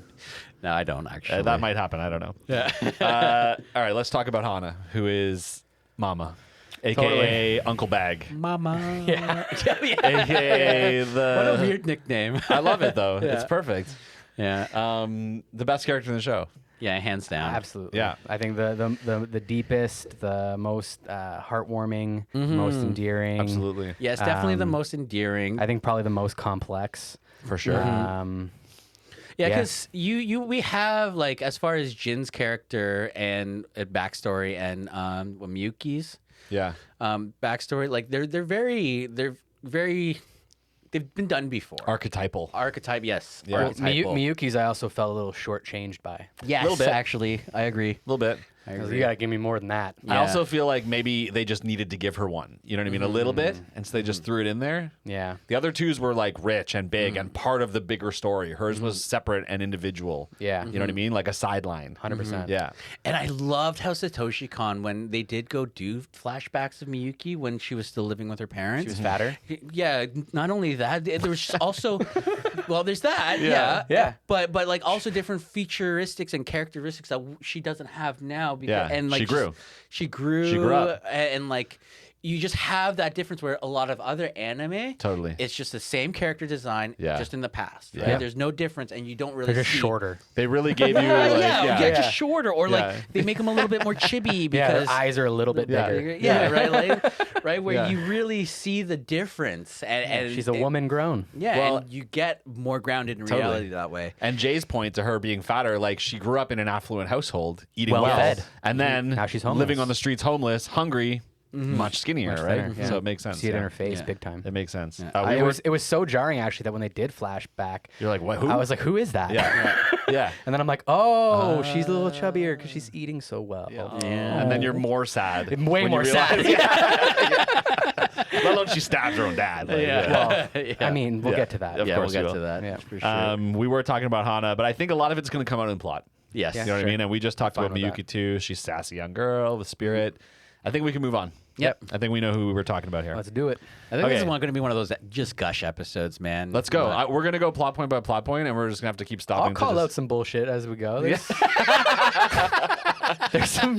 No, I don't actually. That might happen. I don't know. Yeah. All right, let's talk about Hana, who is Mama, a.k.a. Uncle Bag, Mama. Yeah. a.k.a. the... What a weird nickname. I love it, though. Yeah. It's perfect. Yeah. The best character in the show. Yeah, hands down. Absolutely. Yeah. I think the deepest, the most heartwarming, most endearing. Absolutely. Yeah, it's definitely the most endearing. I think probably the most complex. For sure. Yeah, Yeah. because we have like as far as Jin's character and backstory and Miyuki's Yeah. backstory, like they're very they've been done before. Archetypal. Archetype, yes. Yeah. Well, Archetypal. Miyuki's I also felt a little shortchanged by. Yes, Little bit. actually, I agree. A little bit. I You agree. gotta give me more than that. I Yeah. also feel like maybe they just needed to give her one. You know what I mean? A little bit, and so they just threw it in there. Yeah. The other twos were like rich and big and part of the bigger story. Hers was separate and individual. Yeah. You know what I mean? Like a sideline. 100%. Yeah. And I loved how Satoshi Kon, when they did go do flashbacks of Miyuki when she was still living with her parents. She was fatter. Yeah, not only that, there was also, well, there's that, Yeah. Yeah. but like also different featuristics and characteristics that she doesn't have now. Because, Yeah, and like she grew. She grew. She grew up. And like you just have that difference where a lot of other anime, Totally. it's just the same character design, Yeah. just in the past. Right? Yeah. There's no difference, and you don't really. They're just see- shorter. They really gave you like, yeah, just shorter, or Yeah. like they make them a little bit more chibi Yeah, because their eyes are a little bit Yeah. bigger. yeah, right, like, right, where Yeah. you really see the difference, and She's a woman grown. Yeah, Well- and you get more grounded in Totally. reality that way. And Jay's point to her being fatter, like she grew up in an affluent household, eating Well well, fed. and then Now she's homeless. living on the streets, homeless, hungry, much skinnier, Much right? thinner, yeah. So it makes sense. See it in yeah. her face Yeah. big time. It makes sense. It was so jarring actually that when they did flashback, You're like, what? Who? I was like, who is that? yeah, yeah. And then I'm like, oh, she's a little chubbier because she's eating so well. Yeah. Oh. And then you're more sad. Way when you more sad. realize- Let alone she stabs her own dad. Like, Well, Yeah. I mean, we'll Yeah. get to that. Of yeah, course we'll we get will. to that Yeah. for sure. We were talking about Hana, but I think a lot of it's going to come out in plot. yes, You know what I sure. mean? And we just talked Fine about with Miyuki too. She's sassy young girl with spirit. I think we can move on. Yep. I think we know who we're talking about here. Let's do it. I think this is Okay. going to be one of those just gush episodes, man. Let's go. But- We're gonna go plot point by plot point, and we're just gonna have to keep stopping. I'll call to out just, some bullshit as we go. There's some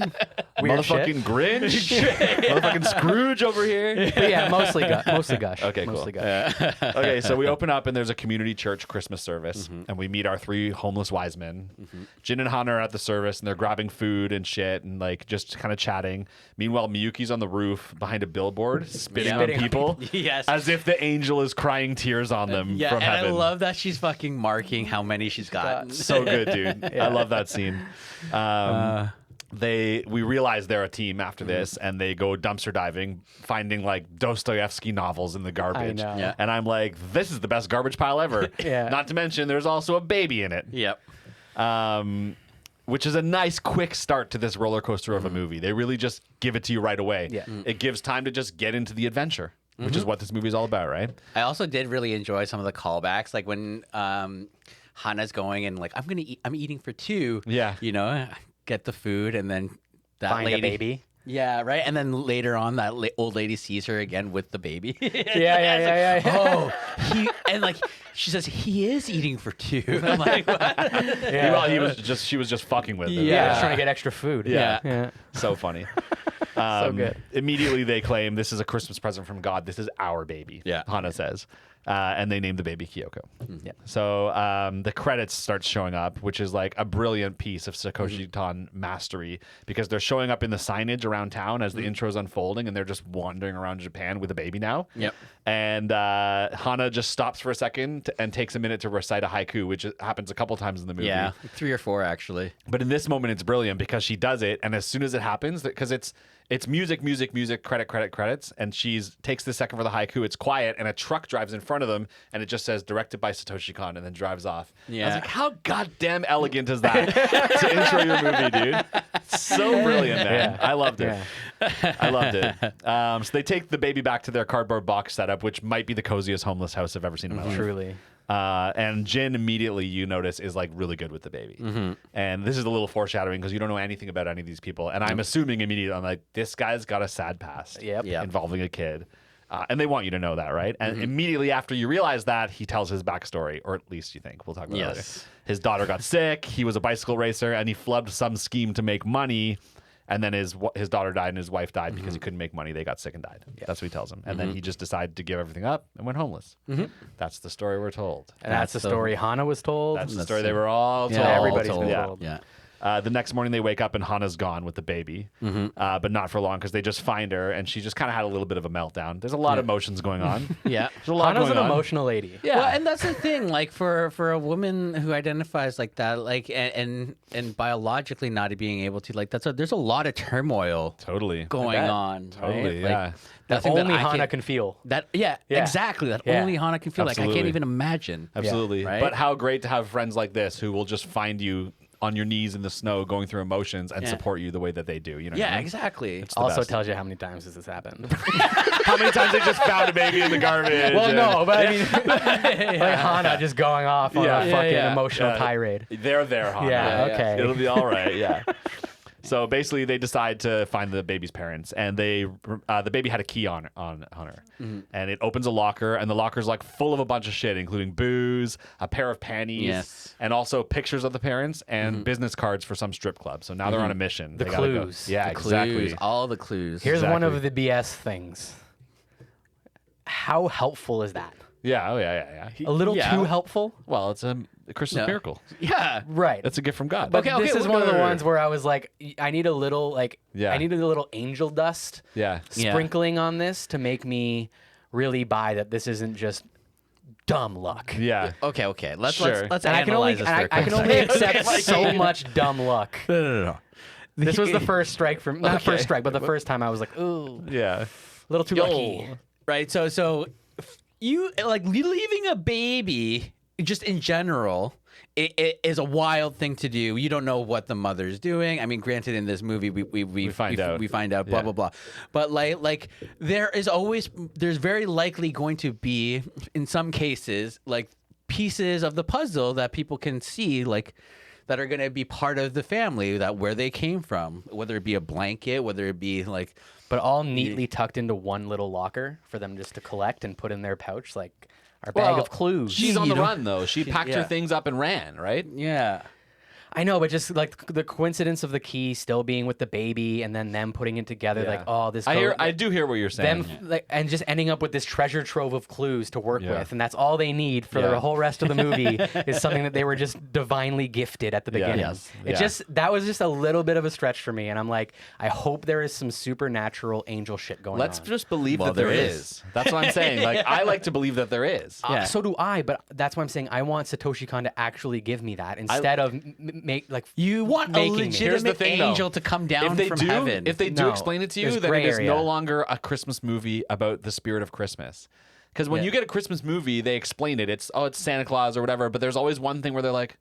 weird motherfucking shit. Grinch, motherfucking Scrooge over here. But yeah, mostly gush. Okay, cool. Mostly gush. Okay, so we open up and there's a community church Christmas service, and we meet our three homeless wise men. Jin and Hana are at the service, and they're grabbing food and shit, and like just kind of chatting. Meanwhile, Miyuki's on the roof behind a billboard, spitting on Spitting on people, Yes. as if the angel is crying tears on them Yeah, from and heaven. I love that she's fucking marking how many she's gotten. So good, dude. I love that scene. We realize they're a team after this, and they go dumpster diving, finding like Dostoevsky novels in the garbage. know. Yeah. And I'm like, this is the best garbage pile ever. Yeah. Not to mention, there's also a baby in it. Yep. Which is a nice, quick start to this roller coaster of a movie. They really just give it to you right away. Yeah. It gives time to just get into the adventure, which is what this movie is all about, right? I also did really enjoy some of the callbacks, like when Hana's going and like I'm eating for two. Yeah. You know, get the food and then that Find lady. a baby. Yeah, right. And then later on, that old lady sees her again with the baby. Yeah. Oh, and like she says he is eating for two. I'm like, what? Yeah. Well, she was just fucking with him. Yeah, just trying to get extra food. Yeah. Yeah. So funny. good. Immediately they claim this is a Christmas present from God. This is our baby. Yeah. Hana says. And they named the baby Kyoko. Yeah. So the credits start showing up, which is like a brilliant piece of Satoshi Kon mastery, because they're showing up in the signage around town as the intro's unfolding, and they're just wandering around Japan with a baby now. Yep. And Hana just stops for a second and takes a minute to recite a haiku, which happens a couple times in the movie. Yeah, 3 or 4 actually. But in this moment, it's brilliant because she does it, and as soon as it happens, because it's music, credits, and takes the second for the haiku. It's quiet, and a truck drives in front of them, and it just says "Directed by Satoshi Kon," and then drives off. I Yeah. was like, how goddamn elegant is that to intro your movie, dude? So brilliant, man. Yeah. I loved it. Yeah. I loved it. So they take the baby back to their cardboard box setup, which might be the coziest homeless house I've ever seen in my life. Truly. And Jin immediately, you notice, is like really good with the baby. And this is a little foreshadowing because you don't know anything about any of these people. And I'm assuming immediately, I'm like, this guy's got a sad past Yep. Yeah. involving a kid. And they want you to know that, right? And immediately after you realize that, he tells his backstory, or at least you think. We'll talk about it later. Yes. His daughter got sick. He was a bicycle racer, and he flubbed some scheme to make money. And then his daughter died and his wife died because he couldn't make money. They got sick and died. That's what he tells him. And then he just decided to give everything up and went homeless. That's the story we're told. And that's the story Hana was told. That's the story they were all told. Yeah, everybody's been Yeah. told. Yeah. The next morning they wake up and Hana's gone with the baby, but not for long because they just find her and she just kind of had a little bit of a meltdown. There's a lot of emotions going on. Yeah. There's a lot Hana's going an on. emotional lady. Yeah. Well, and that's the thing, like for a woman who identifies like that, like and biologically not being able to, like there's a lot of turmoil Totally. going bet. on. Totally, right? yeah. Like, That nothing that only I Hana can feel. That Yeah. exactly. That Yeah. only Hana can feel. Like I Absolutely. can't even imagine. Absolutely. right? But how great to have friends like this who will just find you on your knees in the snow going through emotions and support you the way that they do. You know? Yeah, what I mean? exactly. It's the Also best. tells you how many times this has happened. How many times they just found a baby in the garbage? Well, and- no, but I mean, like Hana just going off on a fucking emotional tirade. They're there, Hana. Yeah, okay. It'll be all right. Yeah. So basically, they decide to find the baby's parents, and the baby had a key on her, and it opens a locker, and the locker's like full of a bunch of shit, including booze, a pair of panties, and also pictures of the parents and business cards for some strip club. So now they're on a mission. The They gotta go. clues. Yeah, The exactly. clues, all the clues. Here's one of Exactly. the BS things. How helpful is that? Yeah. Oh yeah. A little too helpful? Well, it's a Christmas miracle. Yeah. Right. It's a gift from God. But Okay, this is wait, one of the wait, ones where I was like, I need a little Yeah. I need a little angel dust Yeah. sprinkling on this to make me really buy that this isn't just dumb luck. Yeah. Okay. Let's Sure. let's And I can only analyze this for a I can quick only second. accept so much dumb luck. No. This was the first strike from not Okay. first strike, but the first time I was like, ooh, Yeah. a little too lucky. Right. So you like leaving a baby just in general. It is a wild thing to do. You don't know what the mother's doing. I mean, granted, in this movie, we find out. We find out. Blah Yeah. blah blah. But like there's very likely going to be, in some cases, like pieces of the puzzle that people can see, like that are going to be part of the family, that where they came from, whether it be a blanket, whether it be like. But all neatly tucked into one little locker for them just to collect and put in their pouch, like our bag of clues. She's on the You know? run though. She packed her yeah. things up and ran, right? Yeah. I know, but just like the coincidence of the key still being with the baby and then them putting it together, Yeah. like, oh, this. I do hear what you're saying. them like, and just ending up with this treasure trove of clues to work Yeah. with, and that's all they need for Yeah. the whole rest of the movie is something that they were just divinely gifted at the Yeah. beginning. Yes. It Yeah. just that was just a little bit of a stretch for me, and I'm like, I hope there is some supernatural angel shit going Let's on. just believe Well, that there there is. is. That's what I'm saying. Like I like to believe that there is. Yeah. So do I, but that's why I'm saying I want Satoshi Kon to actually give me that instead of make like You want a making me. Here's the legitimate thing, though. angel to come down If they from do, heaven. if they do No, explain it to you, there's then gray it is no area. longer a Christmas movie about the spirit of Christmas. Because when Yeah. you get a Christmas movie, they explain it. It's Santa Claus or whatever. But there's always one thing where they're like,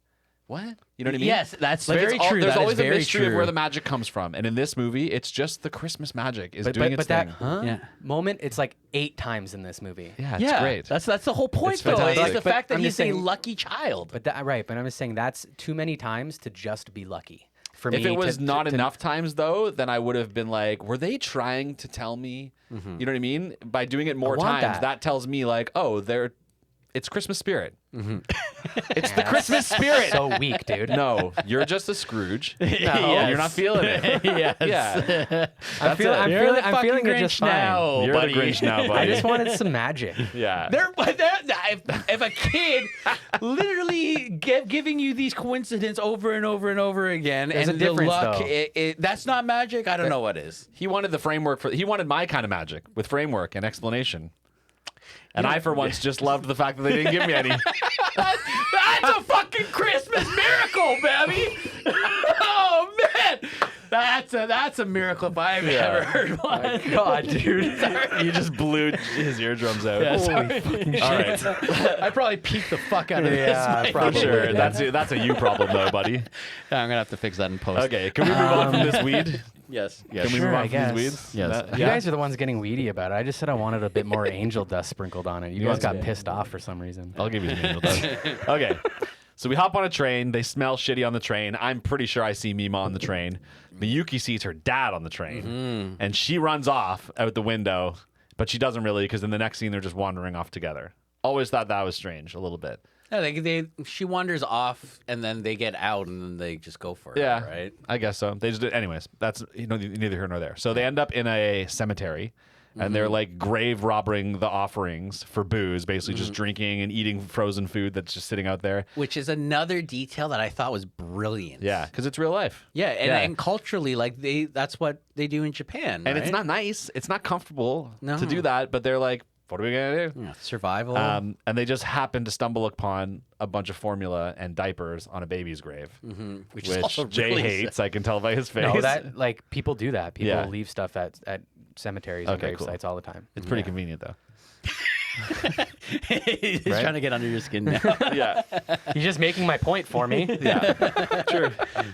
"What?" You know what I mean? Yes, that's Like, very it's true. There's That is always a very mystery of true. where the magic comes from. And in this movie, it's just the Christmas magic is doing its that thing. Yeah. moment, it's like 8 times in this movie. Yeah, it's yeah, great. That's the whole point, It's though. fantastic. It's the But fact that I'm he's just saying- a lucky child. But I'm just saying that's too many times to just be lucky. For If me, it was to- not to- enough times, though, then I would have been like, were they trying to tell me? You know what I mean? By doing it more want times, that. that tells me, like, oh, it's Christmas spirit. It's the Christmas spirit. so weak, dude. No, you're just a Scrooge. Yes. You're not feeling it. Yes. Yeah. I'm feeling, I'm You're feeling, the I'm feeling fucking it just Grinch fine. now, You're buddy. the Grinch now, buddy. I just wanted some magic. Yeah. If a kid literally giving you these coincidences over and over and over again, There's and a difference, the luck, though. that's not magic. I don't know what is. He wanted the framework he wanted my kind of magic with framework and explanation. And I, for once, just loved the fact that they didn't give me any. That's a fucking Christmas miracle, baby. Oh man, that's a miracle if I've ever heard one. God, dude. You just blew his eardrums out. Holy fucking shit. All right. I probably peaked the fuck out of Yeah, this. For probably. sure. That's a you problem, though, buddy. I'm gonna have to fix that in post. Okay. Can we move on from this weed? Yes. Can we Sure, move I on from guess. these weeds? Yes. That- You guys are the ones getting weedy about it. I just said I wanted a bit more angel dust sprinkled on it. You guys want got some? pissed off for some reason. I'll give you some angel dust. Okay. So we hop on a train. They smell shitty on the train. I'm pretty sure I see Mima on the train. Miyuki sees her dad on the train. And she runs off out the window, but she doesn't really because in the next scene they're just wandering off together. Always thought that was strange a little bit. Yeah, she wanders off and then they get out and then they just go for it. Yeah. Right. I guess so. They just anyways, that's neither here nor there. So they end up in a cemetery. And they're like grave robbing the offerings for booze, basically just drinking and eating frozen food that's just sitting out there. Which is another detail that I thought was brilliant. Yeah, because it's real life. Yeah, and culturally, like that's what they do in Japan. And it's right? not nice. It's not comfortable No. to do that, but they're like, what are we going to do? Yeah, survival. And they just happen to stumble upon a bunch of formula and diapers on a baby's grave, which which is also Jay really hates. I can tell by his face. No, that like people do that. People Yeah. leave stuff at cemeteries and Okay, grave cool. sites all the time. It's pretty convenient though. He's trying to get under your skin now. Yeah. He's just making my point for me. Yeah. True.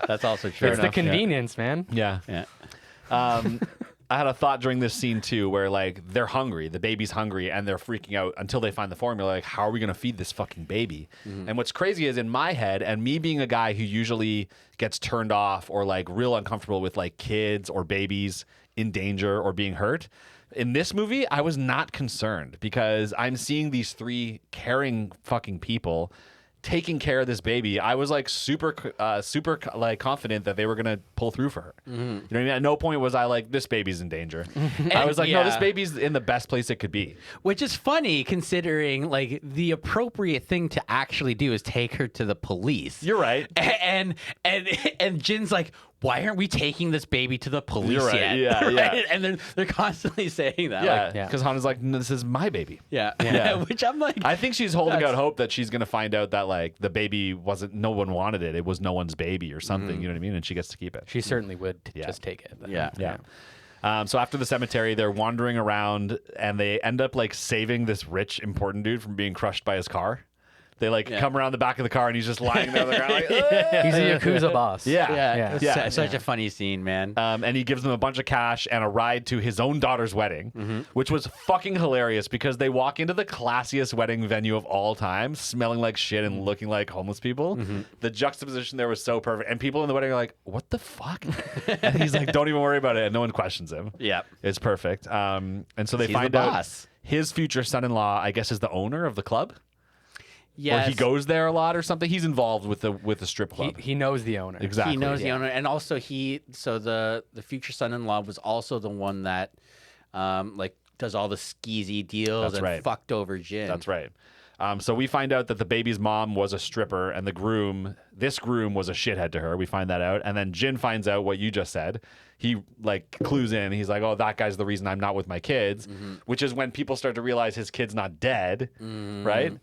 That's also true. It's the convenience, man. Yeah. Yeah. I had a thought during this scene too, where like they're hungry, the baby's hungry, and they're freaking out until they find the formula. Like, how are we gonna feed this fucking baby? And what's crazy is in my head, and me being a guy who usually gets turned off or like real uncomfortable with like kids or babies in danger or being hurt. In this movie, I was not concerned because I'm seeing these three caring fucking people taking care of this baby. I was like super like confident that they were gonna pull through for her. You know what I mean? At no point was I like, this baby's in danger. I was like, no, this baby's in the best place it could be. Which is funny considering like the appropriate thing to actually do is take her to the police. You're right. And Jin's like, why aren't we taking this baby to the police You're right. yet? Yeah, right? yeah. And they're constantly saying that. Yeah, Like, because Hana's like, no, this is my baby. yeah. Yeah. Which I'm like, I think she's holding out hope that she's gonna find out that like the baby wasn't, no one wanted it. It was no one's baby or something. You know what I mean? And she gets to keep it. She certainly would just take it. yeah. Yeah. So after the cemetery, they're wandering around and they end up like saving this rich, important dude from being crushed by his car. They like come around the back of the car and he's just lying there on the ground like, He's a Yakuza boss. Yeah. Yeah. Such a funny scene, man. And he gives them a bunch of cash and a ride to his own daughter's wedding, which was fucking hilarious because they walk into the classiest wedding venue of all time, smelling like shit and looking like homeless people. The juxtaposition there was so perfect. And people in the wedding are like, what the fuck? And he's like, don't even worry about it. And no one questions him. Yeah. It's perfect. And so they He's find the out boss. his future son-in-law, I guess, is the owner of the club. Yes. Or he goes there a lot or something. He's involved with the strip club. He knows the owner. Exactly. He knows the owner, and also the future son-in-law was also the one that, like, does all the skeezy deals That's and right. fucked over Jin. That's right. So we find out that the baby's mom was a stripper, and this groom was a shithead to her. We find that out, and then Jin finds out what you just said. He like clues in. He's like, "Oh, that guy's the reason I'm not with my kids," which is when people start to realize his kid's not dead, right?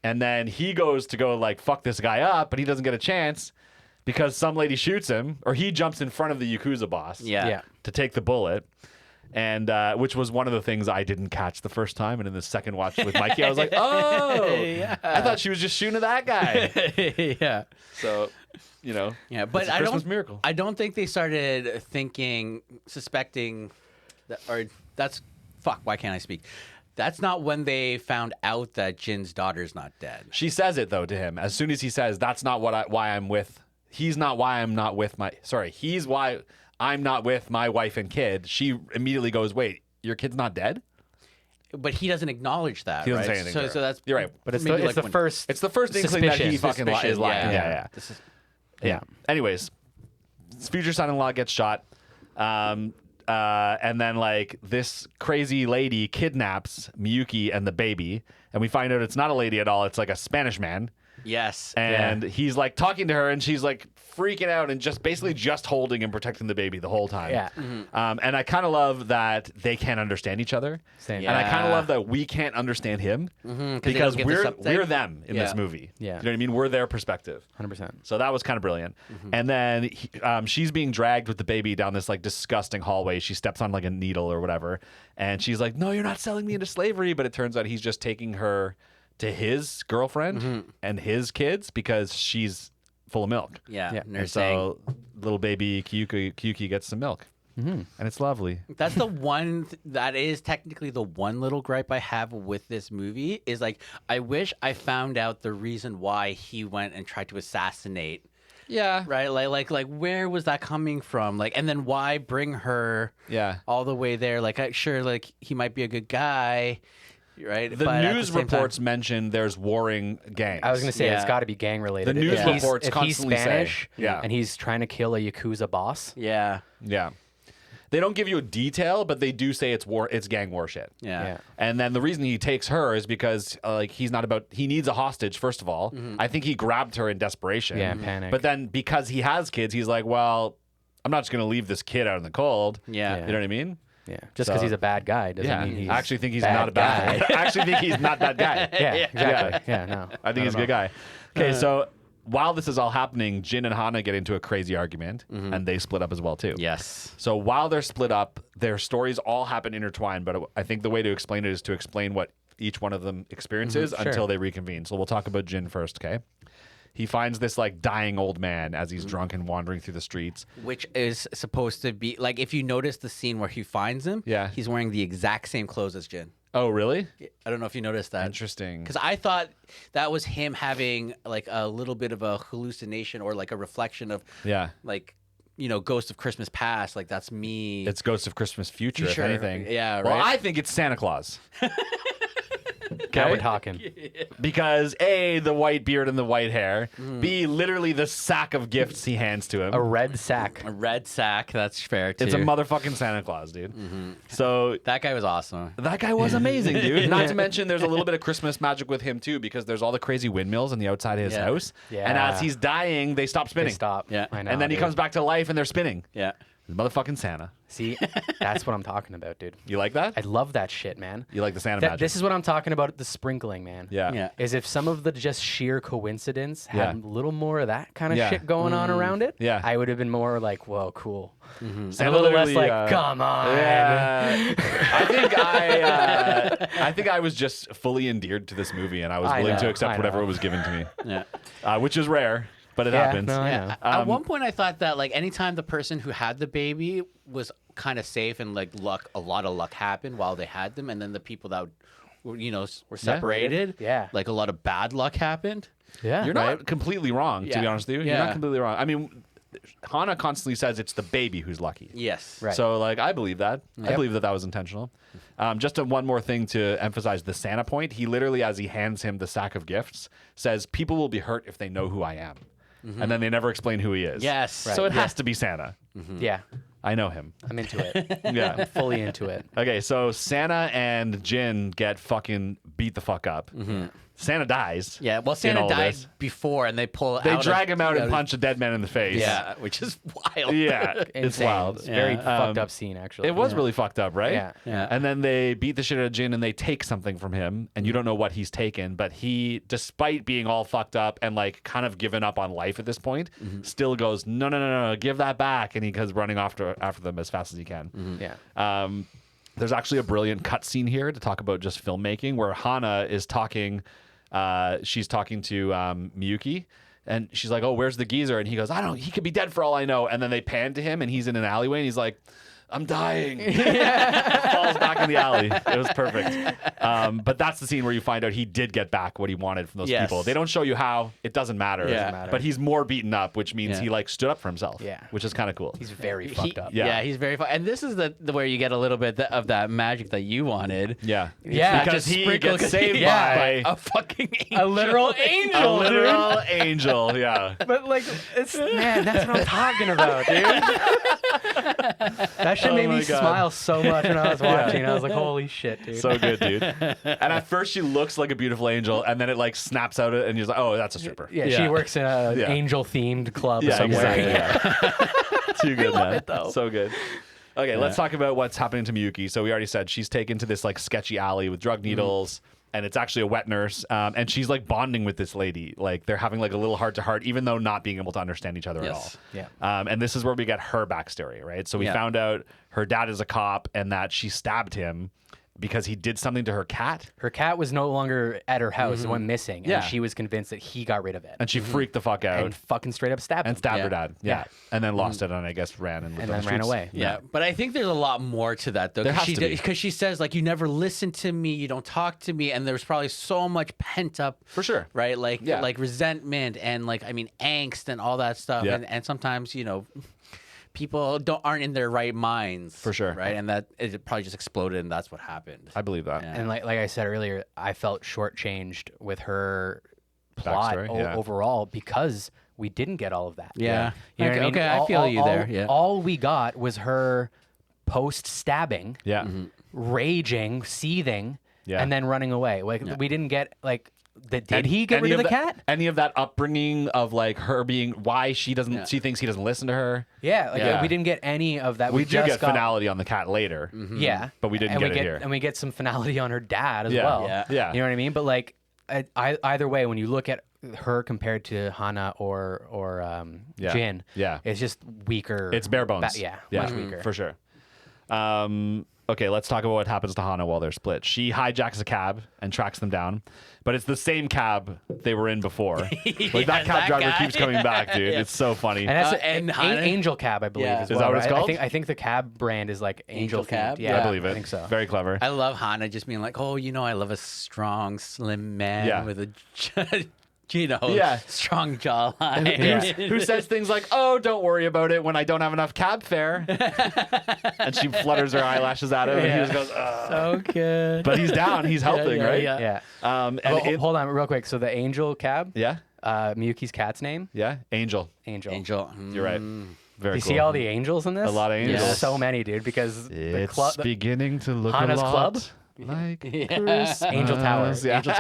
And then he goes to go like fuck this guy up, but he doesn't get a chance because some lady shoots him, or he jumps in front of the Yakuza boss Yeah. to take the bullet. And which was one of the things I didn't catch the first time. And in the second watch with Mikey, I was like, oh, I thought she was just shooting at that guy. Yeah. So, you know, Yeah, but it's a I Christmas don't. miracle. I don't think they started suspecting, that, or that's fuck. Why can't I speak? That's not when they found out that Jin's daughter's not dead. She says it though to him as soon as he says, "That's not why I'm with." He's not why I'm not with my. Sorry, he's why I'm not with my wife and kid. She immediately goes, "Wait, your kid's not dead?" But he doesn't acknowledge that. He doesn't right? say anything to her. So that's You're right. But it's maybe the when- first. It's the first inkling that he Suspicion. fucking is lying. Yeah. This is, Yeah. Anyways, his future son-in-law gets shot. And then like this crazy lady kidnaps Miyuki and the baby, and we find out it's not a lady at all. It's like a Spanish man. yes. And he's like talking to her, and she's like freaking out and just basically just holding and protecting the baby the whole time. Yeah. And I kind of love that they can't understand each other. Same. And I kind of Yeah. love that we can't understand him they because don't get the subtext. we're them in this Yeah. movie. Yeah. You know what I mean? We're their perspective. 100%. So that was kind of brilliant. And then she's being dragged with the baby down this like disgusting hallway. She steps on like a needle or whatever. And she's like, "No, you're not selling me into slavery." But it turns out he's just taking her to his girlfriend and his kids because she's full of milk. Yeah. Yeah. And they're And saying, so little baby Kyuki gets some milk. And it's lovely. that's the one that is technically the one little gripe I have with this movie is like I wish I found out the reason why he went and tried to assassinate. Yeah. Right? Like where was that coming from? Like, and then why bring her Yeah. all the way there? Like, sure, like he might be a good guy, right? The But at news same time- reports mention there's warring gangs. I was going to say it's Yeah. got to be gang related. The news If he's- reports if constantly he's say- Spanish Yeah. and he's trying to kill a Yakuza boss. Yeah. Yeah. They don't give you a detail, but they do say it's gang war shit. Yeah. Yeah. And then the reason he takes her is because like he needs a hostage first of all. I think he grabbed her in desperation. Yeah, panic. But then because he has kids, he's like, well, I'm not just going to leave this kid out in the cold. Yeah. You know what I mean? Yeah. Just because So- he's a bad guy doesn't mean he's I actually think he's bad not a bad guy. I actually think he's not that guy. Yeah, exactly. Yeah, no. I think he's a good guy. Okay, so while this is all happening, Jin and Hana get into a crazy argument, and they split up as well too. Yes. So while they're split up, their stories all happen intertwined. But I think the way to explain it is to explain what each one of them experiences until they reconvene. So we'll talk about Jin first, okay? He finds this like dying old man as he's drunk and wandering through the streets. Which is supposed to be like, if you notice the scene where he finds him, he's wearing the exact same clothes as Jin. Oh, really? I don't know if you noticed that. Interesting. Because I thought that was him having like a little bit of a hallucination or like a reflection of like, you know, Ghost of Christmas Past. Like that's me. It's Ghost of Christmas Future, if anything. Yeah, right. Well, I think it's Santa Claus. Now we're talking. Because A, the white beard and the white hair. B, literally the sack of gifts he hands to him. A red sack. A red sack. That's fair too. It's a motherfucking Santa Claus, dude. So that guy was awesome. that guy was amazing, dude. Not to mention there's a little bit of Christmas magic with him too, because there's all the crazy windmills on the outside of his house. Yeah. And as he's dying, they stop spinning. They stop. Yeah. I know, And then he dude. comes back to life and they're spinning. Yeah. Motherfucking Santa. See, that's what I'm talking about, dude. You like that? I love that shit, man. You like the Santa magic? This is what I'm talking about, the sprinkling, man. Yeah. Yeah. Is if some of the just sheer coincidence had a little more of that kind of Yeah. shit going on around it, Yeah. I would have been more like, whoa, cool. And Santa a little less literally, like, come on. Yeah. I think I was just fully endeared to this movie, and I was I willing know, to accept I whatever know. was given to me, Yeah. which is rare, but it Yeah, happens. no, I know. At one point, I thought that like anytime the person who had the baby was kind of safe and like a lot of luck happened while they had them, and then the people that were, you know, were separated, Yeah. like a lot of bad luck happened. Yeah. You're not completely wrong, to be Yeah. honest with you. You're Yeah. not completely wrong. I mean, Hana constantly says it's the baby who's lucky. Yes. Right. So, like, I believe that. I Yep. believe that was intentional. Just one more thing to emphasize the Santa point. He literally, as he hands him the sack of gifts, says, "People will be hurt if they know who I am." And then they never explain who he is. Yes. So it has to be Santa. Yeah. I know him. I'm into it. Yeah. I'm fully into it. Okay, so Santa and Jin get fucking beat the fuck up. Santa dies. Yeah. Well, in Santa all of died this. before, and they pull. They out drag him out and of- punch a dead man in the face. Yeah, which is wild. Yeah, it's Insane. wild. It's a very Yeah. fucked up scene, actually. It was really fucked up, right? Yeah. Yeah. And then they beat the shit out of Jin and they take something from him, and you don't know what he's taken, but he, despite being all fucked up and like kind of given up on life at this point, still goes, no, give that back, and he goes running after them as fast as he can. Yeah. There's actually a brilliant cut scene here to talk about just filmmaking where Hana is talking. She's talking to Miyuki, and she's like, "Oh, where's the geezer?" And he goes, he could be dead for all I know." And then they pan to him, and he's in an alleyway, and he's like, "I'm dying." Falls back in the alley. It was perfect. But that's the scene where you find out he did get back what he wanted from those Yes. people. They don't show you how. It doesn't matter. Yeah. matter. But he's more beaten up, which means Yeah. he like stood up for himself. Yeah. Which is kind of cool. He's very He- fucked up. Yeah. he's very fun. And this is the where you get a little bit of that magic that you wanted. Yeah. Yeah, Because just he sprinkle- gets saved Yeah. by A fucking angel. A literal angel. a literal angel. Yeah. But like, it's man, that's what I'm talking about, dude. That shit made my me God. smile so much when I was watching. I was like, holy shit, dude. So good, dude. And at first she looks like a beautiful angel, and then it like snaps out and you're like, "Oh, that's a stripper." yeah, she works in a Yeah. angel-themed club Yeah, somewhere. exactly. Yeah. Too good, man. it, though. So good. Okay, let's talk about what's happening to Miyuki. So we already said she's taken to this like sketchy alley with drug needles. And it's actually a wet nurse, and she's like bonding with this lady. Like they're having like a little heart to heart, even though not being able to understand each other at all. Yes. Yeah. And this is where we get her backstory, right? So we Yeah. found out her dad is a cop, and that she stabbed him because he did something to her cat, Her cat was no longer at her house, it went missing, and Yeah. she was convinced that he got rid of it. and she freaked the fuck out And fucking straight up stabbed him. and stabbed Yeah. her dad. Yeah. And then lost it, and I guess ran and, lived and on then the ran streets. away. Yeah, but I think there's a lot more to that though. There has to be. Because she says like, "You never listen to me, you don't talk to me," and there's probably so much pent up, For sure. right? Like Yeah. like resentment and like angst and all that stuff. Yeah. And sometimes people aren't in their right minds. For sure. Right, and that it probably just exploded, and that's what happened. I believe that. Yeah. And like I said earlier, I felt shortchanged with her plot Backstory, yeah. overall because we didn't get all of that. Yeah. You know what I mean? Okay, I feel you there. Yeah. All we got was her post-stabbing, Yeah. raging, seething, Yeah. and then running away. Like we didn't get like did he get Any rid of the that- cat? Any of that upbringing of like her being why she doesn't she thinks he doesn't listen to her. Yeah, like Yeah. we didn't get any of that. We do just get got, finality on the cat later. Yeah, But we didn't and get we it here. And we get some finality on her dad as Yeah. well. Yeah. Yeah. You know what I mean? But like, either way, when you look at her compared to Hana or Yeah. Jin, Yeah. it's just weaker. It's bare bones. much weaker. for sure. okay, let's talk about what happens to Hana while they're split. She hijacks a cab and tracks them down, but it's the same cab they were in before. Like that cab driver keeps coming back, dude. It's so funny. And that's and Angel Cab, I believe. Yeah. As Is well, that what it's right? called? I think the cab brand is like Angel Cab? themed. Yeah, I believe it. I think so. Very clever. I love Hana just being like, oh, I love a strong, slim man with a, strong jawline. Who says things like, "Oh, don't worry about it when I don't have enough cab fare," and she flutters her eyelashes at him, and he just goes, "Ugh." So good. But he's down. He's helping, right? Yeah. And Hold on, real quick. So the Angel Cab. yeah, Miyuki's cat's name. yeah, Angel. Angel. You're right. Very You cool. see all the angels in this? A lot of angels. There's so many, dude. Because It's the beginning to look Hana's a lot club? like Christmas. Angel Tower. Yeah. Angel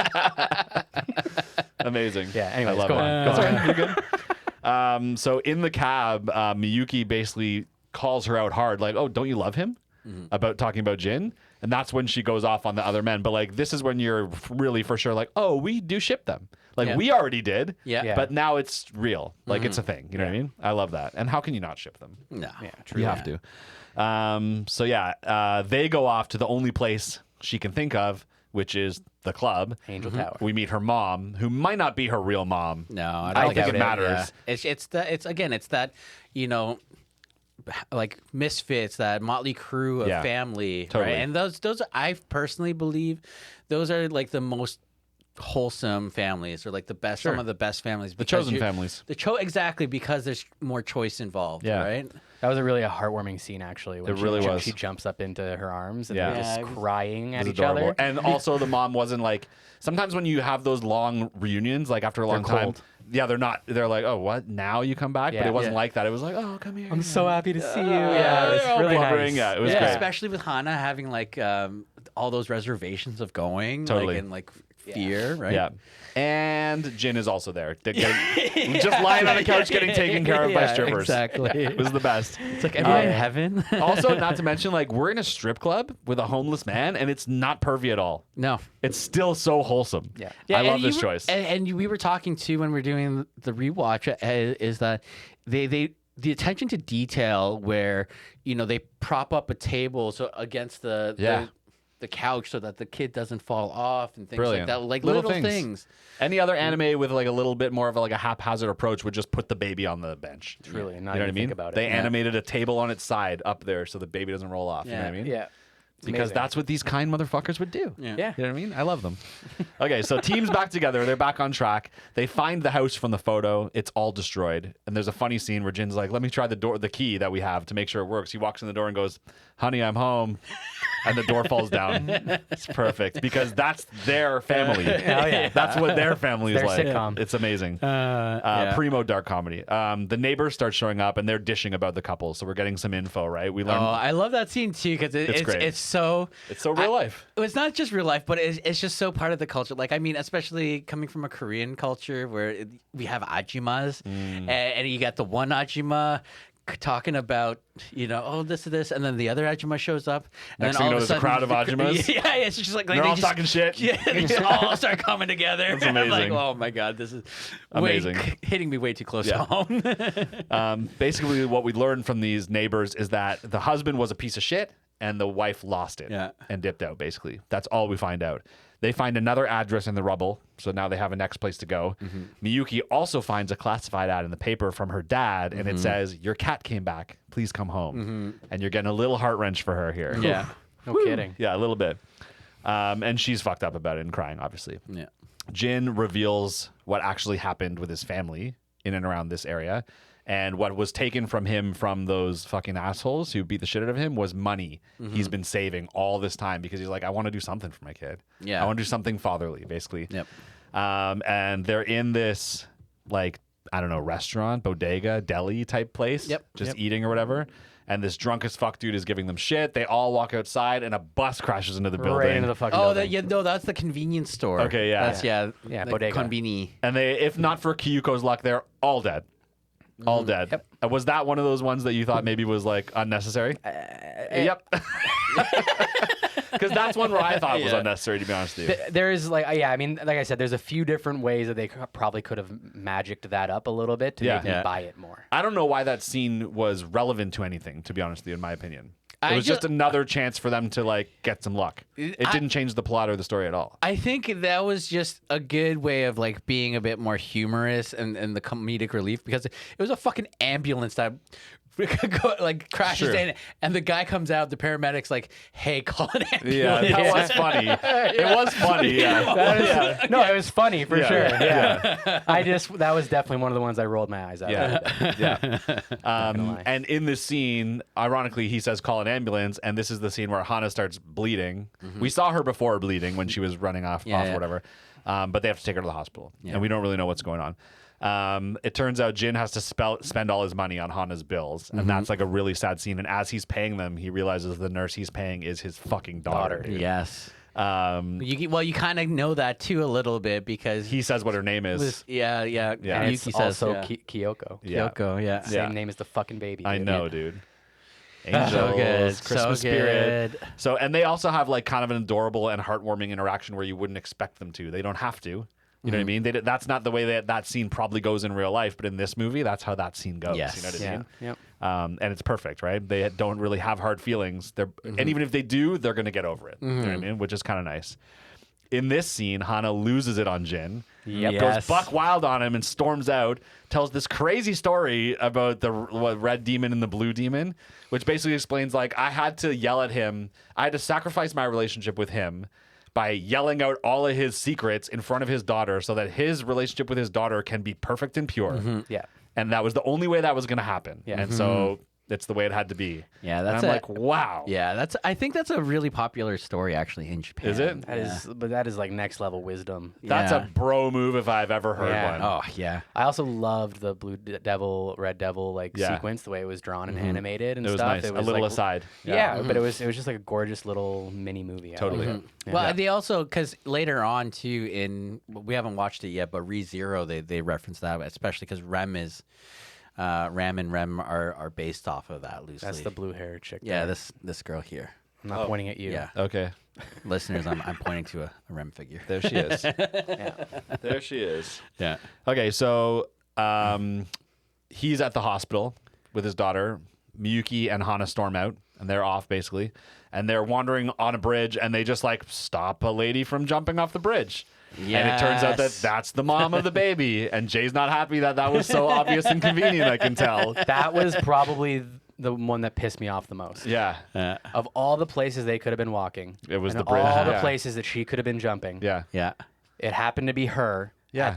Amazing. Yeah, anyways, I love go it. on. That's okay. You're good. So in the cab, Miyuki basically calls her out hard, like, "Oh, don't you love him?" About talking about Jin. And that's when she goes off on the other men. But like, this is when you're really for sure like, "Oh, we do ship them." Like we already did. Yeah. But now it's real. Like it's a thing. You know what I mean? I love that. And how can you not ship them? No. Yeah, true. You have to. So yeah, they go off to the only place she can think of, which is the club. Angel Tower. We meet her mom, who might not be her real mom. No, I don't don't think it doubt matters. Yeah. It's that like misfits, that motley crew of family, totally. right? And those I personally believe those are like the most wholesome families, or like the best, some of the best families. The chosen families. Exactly, because there's more choice involved, right? That was a heartwarming scene, actually. When It really was. She jumps up into her arms and Yeah. they're just crying at It was each adorable. other. And also the mom wasn't like, sometimes when you have those long reunions, like after a long time, cold. they're not, they're like, "Oh, what? Now you come back?" But Yeah. it wasn't like that. It was like, "Oh, come here. I'm so happy to see you. Yeah, Yeah, it's all really blubbering. nice. Yeah, it was great. Especially with Hana having like all those reservations of going, Totally. like, and like fear, right? Yeah. And Jin is also there. Just lying on a couch getting taken care of by strippers. Exactly. It was the best. It's like, am I in heaven? Also, not to mention, like, we're in a strip club with a homeless man, and it's not pervy at all. No. It's still so wholesome. Yeah. I love and this you were- choice. And we were talking too when we were doing the rewatch is that they the attention to detail where they prop up a table so against the couch so that the kid doesn't fall off and things Brilliant. like that, like Little little things. things. Any other anime with like a little bit more of a haphazard approach would just put the baby on the bench. Truly, You not know what I even mean? think about it. They Yeah. animated a table on its side up there so the baby doesn't roll off. You know what I mean? Yeah. Because amazing. that's what these kind motherfuckers would do. Yeah. Yeah. You know what I mean? I love them. Okay, so team's back together. They're back on track. They find the house from the photo. It's all destroyed. And there's a funny scene where Jin's like, "Let me try the key that we have to make sure it works." He walks in the door and goes, "Honey, I'm home." And the door falls down. It's perfect because that's their family. yeah. That's what their family is Their like. sitcom. It's amazing. Yeah. Primo dark comedy. The neighbors start showing up and they're dishing about the couple. So we're getting some info, right? We learn Oh, I love that scene too because It's great. it's so real life. It's not just real life, but it's just so part of the culture. Like, I mean, especially coming from a Korean culture where we have ajimas, and you got the one ajima talking about, oh, this is this, and then the other ajima shows up, and Next then thing all you of know, a there's a sudden, crowd of ajimas. Yeah, it's just like They're they all just, talking shit. Yeah, they just all start coming together. That's I'm like, amazing. oh my god, this is Amazing. hitting me way too close Yeah. to home. Basically, what we learned from these neighbors is that the husband was a piece of shit and the wife lost it and dipped out, basically. That's all we find out. They find another address in the rubble, so now they have a next place to go. Miyuki also finds a classified ad in the paper from her dad, and it says, "Your cat came back. Please come home." And you're getting a little heart wrench for her here. Yeah. No kidding. Yeah, a little bit. And she's fucked up about it and crying, obviously. Yeah. Jin reveals what actually happened with his family in and around this area. And what was taken from him from those fucking assholes who beat the shit out of him was money he's been saving all this time because he's like, I want to do something for my kid. Yeah. I want to do something fatherly, basically. Yep. And they're in this, like, I don't know, restaurant, bodega, deli type place. Yep. Just Yep. eating or whatever. And this drunk as fuck dude is giving them shit. They all walk outside and a bus crashes into the building. Right into the fucking Oh, building. that's the convenience store. Okay, yeah. That's Yeah, the bodega. Konbini. And they, if not for Kyuko's luck, they're all dead. All dead. Yep. Was that one of those ones that you thought maybe was like unnecessary? Yep. Because that's one where I thought was unnecessary, to be honest with you. There is like I mean, like I said, there's a few different ways that they probably could have magicked that up a little bit to Yeah. make me Yeah. buy it more. I don't know why that scene was relevant to anything, to be honest with you, in my opinion. It was just another chance for them to like get some luck. It didn't change the plot or the story at all. I think that was just a good way of like being a bit more humorous and the comedic relief, because it was a fucking ambulance that like crashes in, and the guy comes out, the paramedics like, hey, call an ambulance. Yeah, that was funny. It was funny. Yeah. No, it was funny for sure. Yeah. That was definitely one of the ones I rolled my eyes at. Yeah. And in this scene, ironically, he says, call an ambulance. And this is the scene where Hana starts bleeding. We saw her before bleeding when she was running off or whatever. But they have to take her to the hospital. And we don't really know what's going on. It turns out Jin has to spend all his money on Hana's bills, and that's like a really sad scene. And as he's paying them, he realizes the nurse he's paying is his fucking daughter. Yes. You kind of know that too a little bit, because he says what her name is. And Yuki it's says also Kyoko. Kyoko, yeah. Same name as the fucking baby. I dude. know, dude. Angels, So good. so Christmas spirit. good. So, and they also have like kind of an adorable and heartwarming interaction where you wouldn't expect them to. They don't have to. You know what I mean? That's not the way that scene probably goes in real life, but in this movie, that's how that scene goes. Yes. You know what I mean? Yep. And it's perfect, right? They don't really have hard feelings. And even if they do, they're going to get over it. You know what I mean? Which is kind of nice. In this scene, Hana loses it on Jin. Yep. Goes buck wild on him and storms out, tells this crazy story about the red demon and the blue demon, which basically explains like, I had to yell at him. I had to sacrifice my relationship with him by yelling out all of his secrets in front of his daughter so that his relationship with his daughter can be perfect and pure. Yeah. And that was the only way that was going to happen. Yeah. And so it's the way it had to be. Yeah, And that's I'm like, wow. Yeah, I think that's a really popular story actually in Japan. Is it? That is like next level wisdom. That's a bro move if I've ever heard Yeah. one. Oh, yeah. I also loved the Blue Devil, Red Devil sequence, the way it was drawn and animated and It was stuff. nice. It was a little like, aside. Yeah, but it was just like a gorgeous little mini movie. Totally. Well, they also, because later on too, we haven't watched it yet, but ReZero, they reference that, especially because Ram and Rem are based off of that loosely. That's the blue haired chick. Yeah, there. this girl here. I'm not pointing at you. Yeah, Okay. listeners, I'm pointing to a Rem figure. There she is. There she is. Yeah. Okay, so he's at the hospital with his daughter. Miyuki and Hana storm out, and they're off basically. And they're wandering on a bridge, and they just like stop a lady from jumping off the bridge. Yes. And it turns out that that's the mom of the baby. And Jay's not happy that was so obvious and convenient, I can tell. That was probably the one that pissed me off the most. Yeah. Of all the places they could have been walking, It was and the bridge. all the Yeah. places that she could have been jumping, Yeah. Yeah. it happened to be her. Yeah.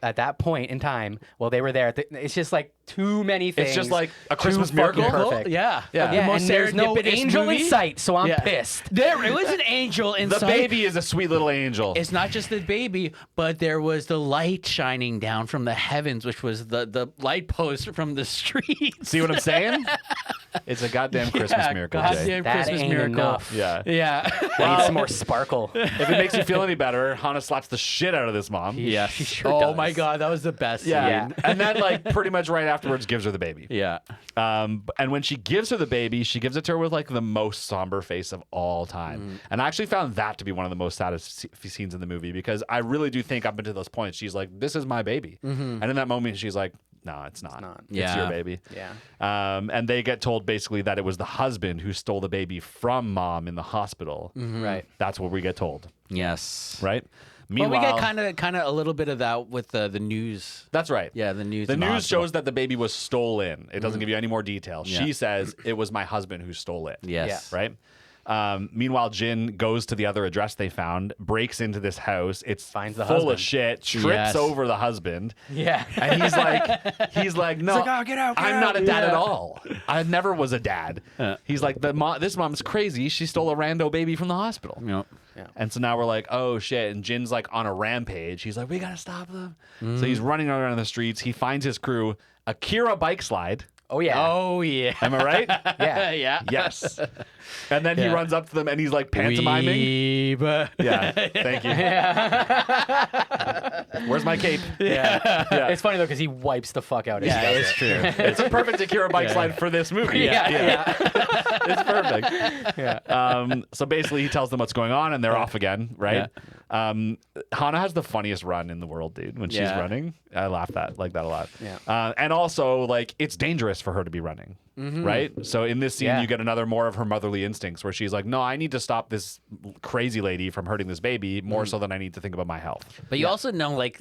At that point in time, while they were there, it's just like too many things. It's just like a too Christmas fucking miracle. perfect. Yeah. Yeah. Yeah, The most and there's no serendipitous angel movie. in sight, so I'm Yeah. pissed. There was an angel The inside. baby is a sweet little angel. It's not just the baby, but there was the light shining down from the heavens, which was the light post from the streets. See what I'm saying? It's a goddamn Christmas miracle, Jay. Goddamn That Christmas ain't miracle. enough. Yeah. Yeah. I need some more sparkle. If it makes you feel any better, Hana slaps the shit out of this mom. Yeah. She sure Oh does. my God, that was the best. Yeah. Scene. And then, like, pretty much right afterwards, gives her the baby. Yeah. And when she gives her the baby, she gives it to her with, like, the most somber face of all time. And I actually found that to be one of the most saddest scenes in the movie, because I really do think up until those points, she's like, this is my baby. And in that moment, she's like, no, it's not. It's Yeah. your baby. Yeah. And they get told basically that it was the husband who stole the baby from mom in the hospital. Right. That's what we get told, Yes. right? Well, Meanwhile, we get kind of a little bit of that with the news. that's right. Yeah, the news. The in news hospital. shows that the baby was stolen. It doesn't give you any more detail. Yeah. She says it was my husband who stole it. Yes. Right? Meanwhile, Jin goes to the other address they found, breaks into this house. It's Finds the full husband. of shit, trips Yes. over the husband. Yeah. And he's like, no, like, "Oh, get out, get I'm not a out." dad at Yeah. all. I never was a dad. He's like, this mom's crazy. She stole a rando baby from the hospital. Yep. And so now we're like, oh shit. And Jin's like on a rampage. He's like, we gotta stop them. So he's running around the streets. He finds his crew, Akira bike slide. Oh yeah. Oh yeah. Am I right? Yeah. Yeah. Yes. And then he Yeah. runs up to them and he's like pantomiming. Weeb. Yeah. Thank you. Where's my cape? Yeah. Yeah. It's funny though because he wipes the fuck out. Yeah, it's true. It's a perfect Akira bike slide for this movie. Yeah. It's perfect. Yeah. So basically he tells them what's going on and they're off again, right? Hana has the funniest run in the world, dude. When she's running, I laugh that a lot. Yeah. And also, like, it's dangerous for her to be running, right? So in this scene, you get another more of her motherly instincts, where she's like, "No, I need to stop this crazy lady from hurting this baby more so than I need to think about my health." But you also know, like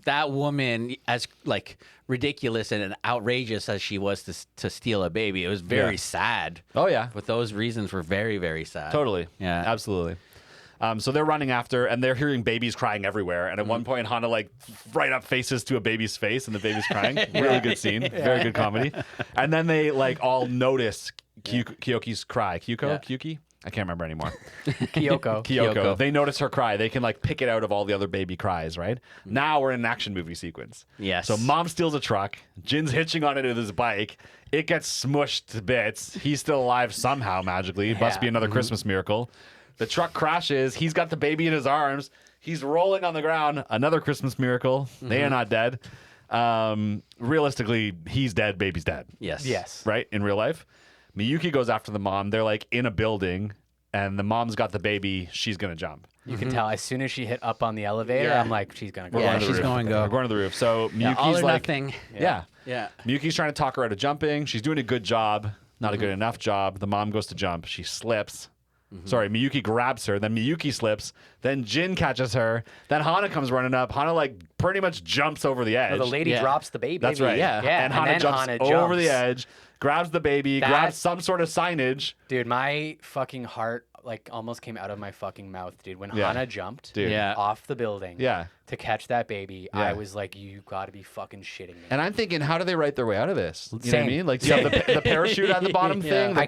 that woman, as like ridiculous and outrageous as she was to steal a baby, it was very sad. Oh yeah, But those reasons were very, very sad. totally. Yeah. Absolutely. So they're running after, and they're hearing babies crying everywhere. And at one point, Hana like right up faces to a baby's face, and the baby's crying. Really good scene. Very good comedy. And then they like all notice Kyoki's cry. Kyuki? I can't remember anymore. Kyoko. They notice her cry. They can like pick it out of all the other baby cries, right? Now we're in an action movie sequence. Yes. So mom steals a truck. Jin's hitching on it with his bike. It gets smushed to bits. He's still alive somehow magically. It must be another Christmas miracle. The truck crashes. He's got the baby in his arms. He's rolling on the ground. Another Christmas miracle. They are not dead. Realistically, he's dead. Baby's dead. Yes. Right? In real life. Miyuki goes after the mom. They're like in a building, and the mom's got the baby. She's going to jump. You can tell as soon as she hit up on the elevator, Yeah. I'm like, she's going to go. Yeah, to the she's roof. going to go. We're going to the roof. So Miyuki's all or like, nothing. Yeah. Yeah. Miyuki's trying to talk her out of jumping. She's doing a good job. Not a good enough job. The mom goes to jump. She slips. Sorry, Miyuki grabs her. Then Miyuki slips. Then Jin catches her. Then Hana comes running up. Hana like pretty much jumps over the edge. No, the lady drops the baby. That's right. Yeah. Yeah. And Hana then jumps Hana over the edge, grabs the baby, That- grabs some sort of signage. Dude, my fucking heart like almost came out of my fucking mouth, dude. When Yeah. Hana jumped Dude. Yeah. off the building Yeah. to catch that baby, Yeah. I was like, you gotta be fucking shitting me. And I'm thinking, how do they write their way out of this? You know what I Same. mean? Like, do you have the parachute at the bottom thing? The I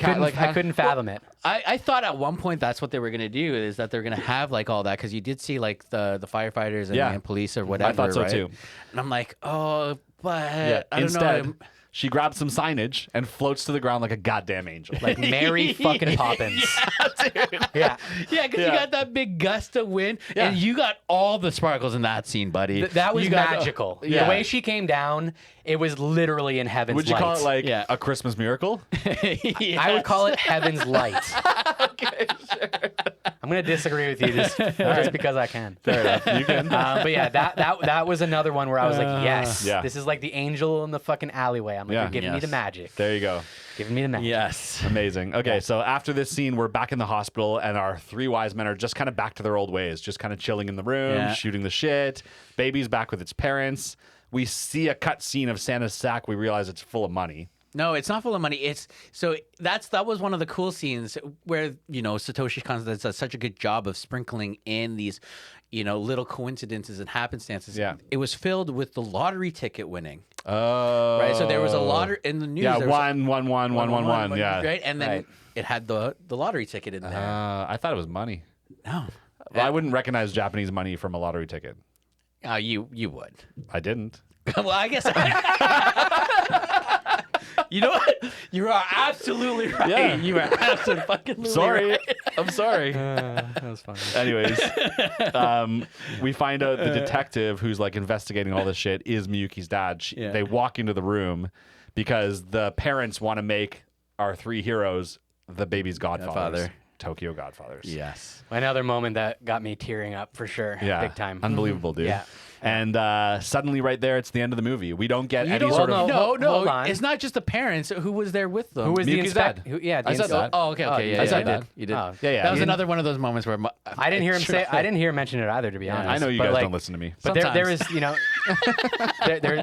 couldn't fathom it. I thought at one point that's what they were gonna do, is that they're gonna have like all that, because you did see like the firefighters and, Yeah. and police or whatever. I thought so right? too. And I'm like, oh, but Yeah. I don't Instead, know. she grabs some signage and floats to the ground like a goddamn angel. Like Mary fucking Poppins. Yeah. Yeah, because Yeah. you got that big gust of wind, Yeah. and you got all the sparkles in that scene, buddy. That was You got- magical. Yeah. The way she came down, it was literally in heaven's Would you light. call it like Yeah. a Christmas miracle? I would call it heaven's light. Okay, sure. I'm gonna disagree with you just because I can. Fair enough. You can. But yeah, that was another one where I was like, yes, Yeah. this is like the angel in the fucking alleyway. I'm like, Yeah. you're giving me the Yes. magic. There you go. Giving me the magic. Yes. Amazing. Okay, so after this scene, we're back in the hospital, and our three wise men are just kind of back to their old ways, just kind of chilling in the room, Yeah. shooting the shit. Baby's back with its parents. We see a cut scene of Santa's sack. We realize it's full of money. No, it's not full of money. It's so that was one of the cool scenes where, you know, Satoshi Kon does such a good job of sprinkling in these, you know, little coincidences and happenstances. Yeah. It was filled with the lottery ticket winning. Oh. Right. So there was a lottery in the news. Yeah, there was 11111. Yeah. Right. And then Right. it had the lottery ticket in there. I thought it was money. No. Well, I wouldn't recognize Japanese money from a lottery ticket. You would. I didn't. Well, I guess. You know what? You are absolutely right. Yeah. You are absolutely fucking Sorry. right. I'm sorry. That was funny. Anyways, we find out the detective who's like investigating all this shit is Miyuki's dad. Yeah. They walk into the room because the parents want to make our three heroes the baby's godfathers. Godfather. Tokyo Godfathers. Yes. Another moment that got me tearing up for sure. Yeah. Big time. Unbelievable, dude. Yeah. And suddenly, right there, it's the end of the movie. We don't get You any don't, sort of. no. hold on. It's not just the parents. Who was there with them? Who was the Miyuki's dad. inspector? Yeah, the I said inspector. that. Oh, okay. Yeah, I said you that. did. You did. Oh. Yeah, yeah. That was You- another one of those moments where I didn't hear him say. I didn't hear him mention it either, to be honest. I know you But, guys like, don't listen to me. But there Sometimes. is, you know,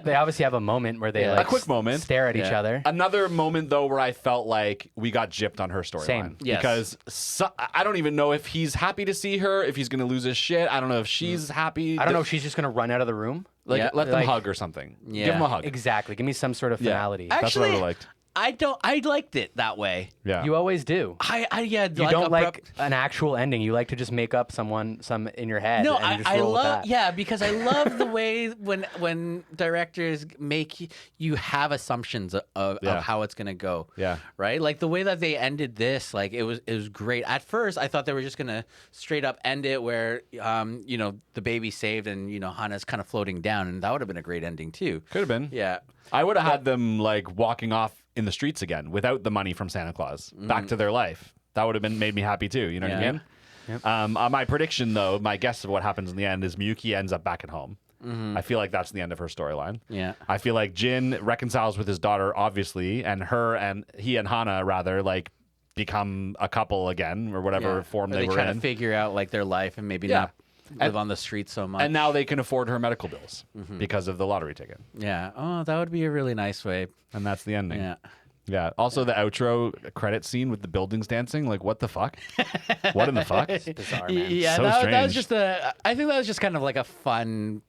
they obviously have a moment where they Yeah. like A quick moment. stare at each Yeah. other. Another moment though where I felt like we got gypped on her storyline. Same. Yes. Because I don't even know if he's happy to see her, if he's going to lose his shit. I don't know if she's happy. I don't know if she's just gonna run out of the room. Like, Yeah. let them Like- hug or something. Yeah. Give them a hug. Exactly. Give me some sort of Yeah. finality. That's what I Actually, would've liked. I liked it that way. Yeah. You always do. Yeah. You don't like an actual ending. You like to just make up some in your head. No, and just I roll with love that. because I love the way when directors make you have assumptions of Yeah. how it's gonna go. Yeah. Right? Like the way that they ended this, like it was great. At first I thought they were just gonna straight up end it where you know, the baby's saved and, you know, Hana's kind of floating down, and that would have been a great ending too. Could have been. Yeah. I would have had them like walking off in the streets again without the money from Santa Claus back to their life. That would have been made me happy too. You know what I Yeah. mean? Yep. My prediction, though, my guess of what happens in the end is Miyuki ends up back at home. I feel like that's the end of her storyline. Yeah. I feel like Jin reconciles with his daughter, obviously, and he and Hana, rather, like, become a couple again, or whatever form they were try in. to figure out like their life and maybe not live on the streets so much. And now they can afford her medical bills because of the lottery ticket. Yeah. Oh, that would be a really nice way. And that's the ending. Yeah. Yeah. Also, the outro credit scene with the buildings dancing. Like, what the fuck? What in the fuck? Bizarre, man. Yeah, So that was strange. just I think that was just kind of like a fun,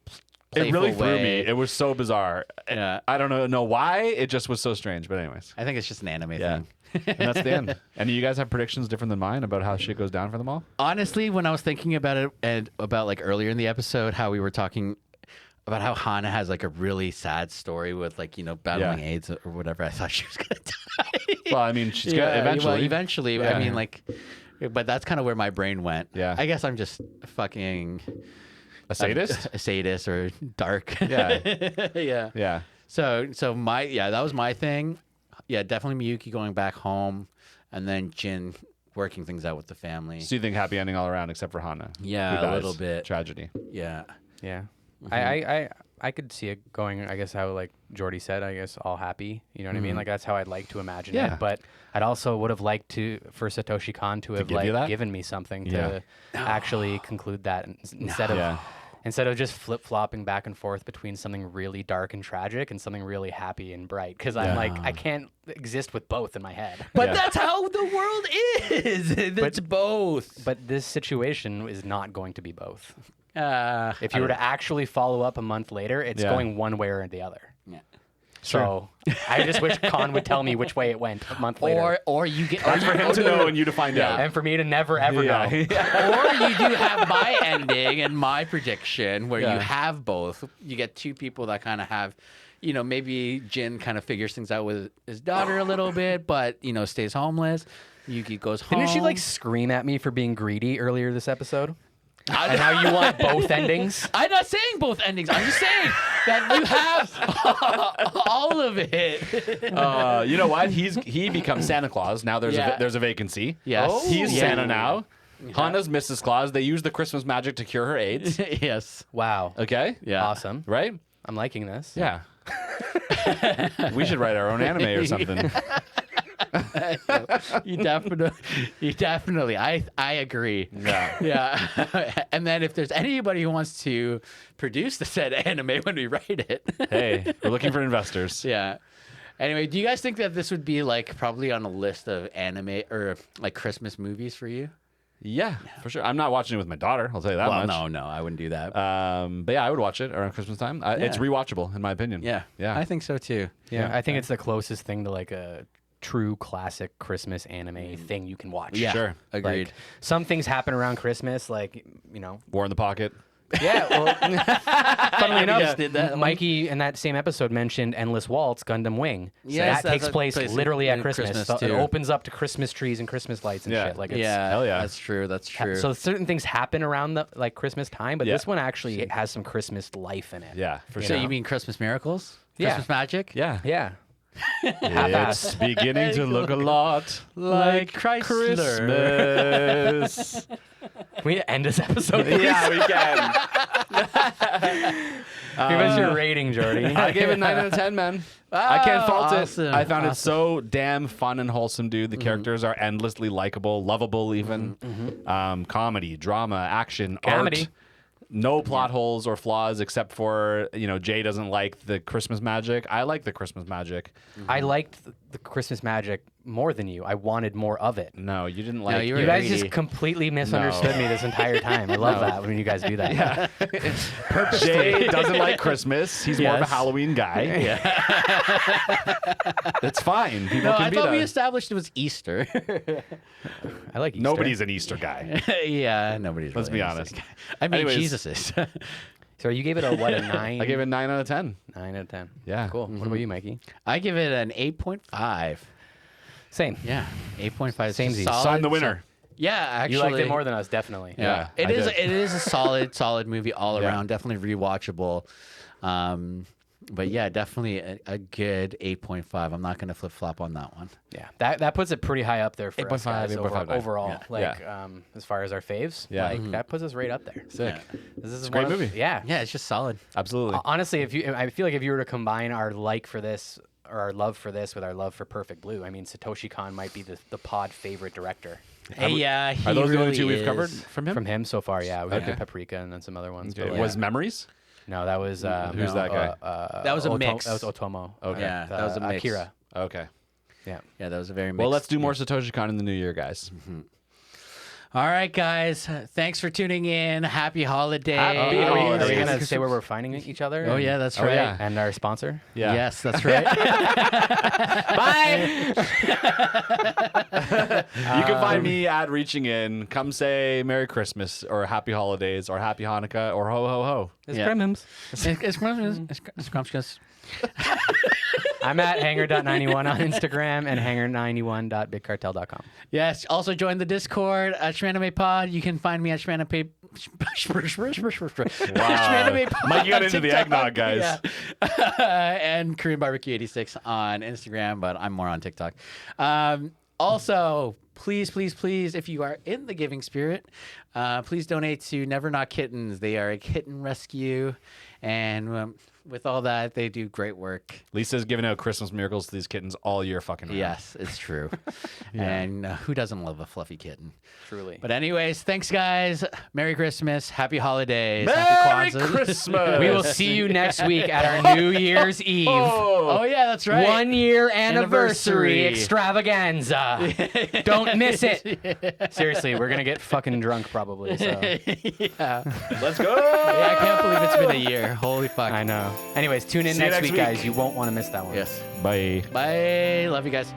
It really playful threw way. me. It was so bizarre. Yeah. I don't know why. It just was so strange. But anyways. I think it's just an anime Yeah. thing. And that's the end. And you guys have predictions different than mine about how shit goes down for them all? Honestly, when I was thinking about it and about like earlier in the episode, how we were talking about how Hana has like a really sad story with like, battling AIDS or whatever, I thought she was going to die. Well, I mean, she's gonna eventually. Well, eventually. Yeah. I mean, like, but that's kind of where my brain went. Yeah. I guess I'm just fucking A sadist? a sadist or dark. Yeah. Yeah. Yeah. So that was my thing. Yeah, definitely Miyuki going back home, and then Jin working things out with the family. So you think happy ending all around except for Hana? Yeah, who a dies. little bit. Tragedy. Yeah. Yeah. I could see it going, I guess, how like Jordy said, I guess all happy. You know what I mean? Like that's how I'd like to imagine Yeah. it. But I'd also would have liked for Satoshi Kon to have give you that? like given me something Yeah. to actually conclude that instead of Yeah. instead of just flip flopping back and forth between something really dark and tragic and something really happy and bright. Because I'm like I can't exist with both in my head. But Yeah. that's how the world is. It's both. But this situation is not going to be both. Uh, If you were to actually follow up a month later, it's Yeah. going one way or the other. yeah. So I just wish Con would tell me which way it went a month later. Or you get That's for him to know and you to find out. And for me to never, ever know. or you do have my ending and my prediction where Yeah. you have both. You get two people that kind of have, maybe Jin kind of figures things out with his daughter a little bit, but, stays homeless. Yuki goes home. Didn't she like scream at me for being greedy earlier this episode? And how you want both endings? I'm not saying both endings. I'm just saying that you have all of it. You know what? He becomes Santa Claus. Now there's Yeah. there's a vacancy. Yes. Oh. He's Yeah. Santa now. Hana's Mrs. Claus. They use the Christmas magic to cure her AIDS. Yes. Wow. Okay? Yeah. Awesome. Right? I'm liking this. Yeah. We should write our own anime or something. You definitely. I agree. Yeah. Yeah. And then if there's anybody who wants to produce the said anime when we write it. Hey, we're looking for investors. Yeah. Anyway, do you guys think that this would be like probably on a list of anime or like Christmas movies for you? Yeah, for sure. I'm not watching it with my daughter. I'll tell you that much. no, I wouldn't do that. But yeah, I would watch it around Christmas time. It's rewatchable, in my opinion. yeah. Yeah. I think so too. Yeah, I think it's the closest thing to like a true classic Christmas anime thing you can watch. Yeah. Sure. Agreed. Like, some things happen around Christmas, like, War in the Pocket. Yeah, well, funnily enough, just did that one. Mikey in that same episode mentioned Endless Waltz, Gundam Wing. Yes, that takes that's place place literally in at Christmas. Christmas, So it too. opens up to Christmas trees and Christmas lights and Yeah. shit. Like, it's, Yeah. Hell yeah. That's true. That's true. So certain things happen around the like Christmas time, but Yeah. this one actually has some Christmas life in it. Yeah, for So sure. you mean Christmas miracles? Yeah. Christmas magic? Yeah. Yeah. It's beginning to look a lot like Chrysler. Christmas. Can we end this episode? Please? Yeah, we can. Give us your rating, Jordy. I gave it 9 out of 10, man. I can't fault awesome. it. I found it so damn fun and wholesome, dude. The characters are endlessly likable, lovable, even. Comedy, drama, action, Comedy. art. No plot holes or flaws except for, Jay doesn't like the Christmas magic. I like the Christmas magic. I liked the Christmas magic more than you. I wanted more of it. No, you didn't like you were You guys greedy. just completely misunderstood me this entire time. I love that when you guys do that. Yeah. Jay doesn't like Christmas. He's more of a Yes. Halloween guy. It's fine. People No, can I be thought we that. established it was Easter. I like Easter. Nobody's an Easter guy. Yeah, nobody's. Let's really be an honest. Easter guy. I mean, Anyways. Jesus is. So you gave it a 9? I gave it 9 out of 10. 9 out of 10. Yeah. Cool. What about you, Mikey? I give it an 8.5. Same. Yeah, 8.5. Samesies. Sign the winner. Yeah, actually. You liked it more than us, definitely. Yeah, Yeah, I did. It is a solid movie all Yeah. around. Definitely rewatchable. But yeah, definitely a good 8.5. I'm not going to flip flop on that one. Yeah, that puts it pretty high up there for us 8.5, guys 8.59. overall. Yeah. Like Yeah. as far as our faves, Yeah. like that puts us right up there. Sick. Yeah. This is a great one of- movie. Yeah, Yeah, it's just solid. Absolutely. Honestly, I feel like if you were to combine our like for this or our love for this with our love for Perfect Blue, I mean, Satoshi Kon might be the pod favorite director. Yeah, Are those the only really two we've is. covered from him? From him so far, yeah. We Okay. did Paprika and then some other ones. Okay. But Was Memories? no, that was Who's that guy? That was a mix. That was Otomo. Okay. Yeah, that was a mix. Akira. Okay. Yeah. Yeah, that was a very mixed. Well, let's do more Satoshi Kon in the new year, guys. All right, guys. Thanks for tuning in. Happy holidays. Happy Are we holidays. gonna say where we're finding each other? Oh, yeah, that's Oh, right. yeah. And our sponsor. Yeah. Yes, that's right. Bye. You can find me at Reaching In. Come say Merry Christmas or Happy Holidays or Happy Hanukkah or ho ho ho. It's Yeah. Kremhims. It's scrumptious. I'm at hanger.91 on Instagram and hanger91.bigcartel.com. Yes. Also join the Discord at Shmanime Pod. You can find me at Shmanime. Shmanime Pod Mikey got on into the TikTok. eggnog, guys. Yeah. And Korean Barbecue 86 on Instagram, but I'm more on TikTok. Also, please, if you are in the giving spirit, please donate to Never Not Kittens. They are a kitten rescue, and with all that, they do great work. Lisa's giving out Christmas miracles to these kittens all year fucking round. Yes, it's true. And who doesn't love a fluffy kitten? Truly. But anyways, thanks, guys. Merry Christmas. Happy holidays. Merry Happy Kwanzaa. Christmas. We will see you next week at our New Year's Eve. Oh, yeah, that's right. 1 year anniversary Anniversary. extravaganza. Don't miss it. Seriously, we're going to get fucking drunk probably. So. Yeah. Let's go. Yeah, I can't believe it's been a year. Holy fuck. I know. Anyways, tune in See you next next week, week. guys. You won't want to miss that one. Yes. Bye. Bye. Love you guys.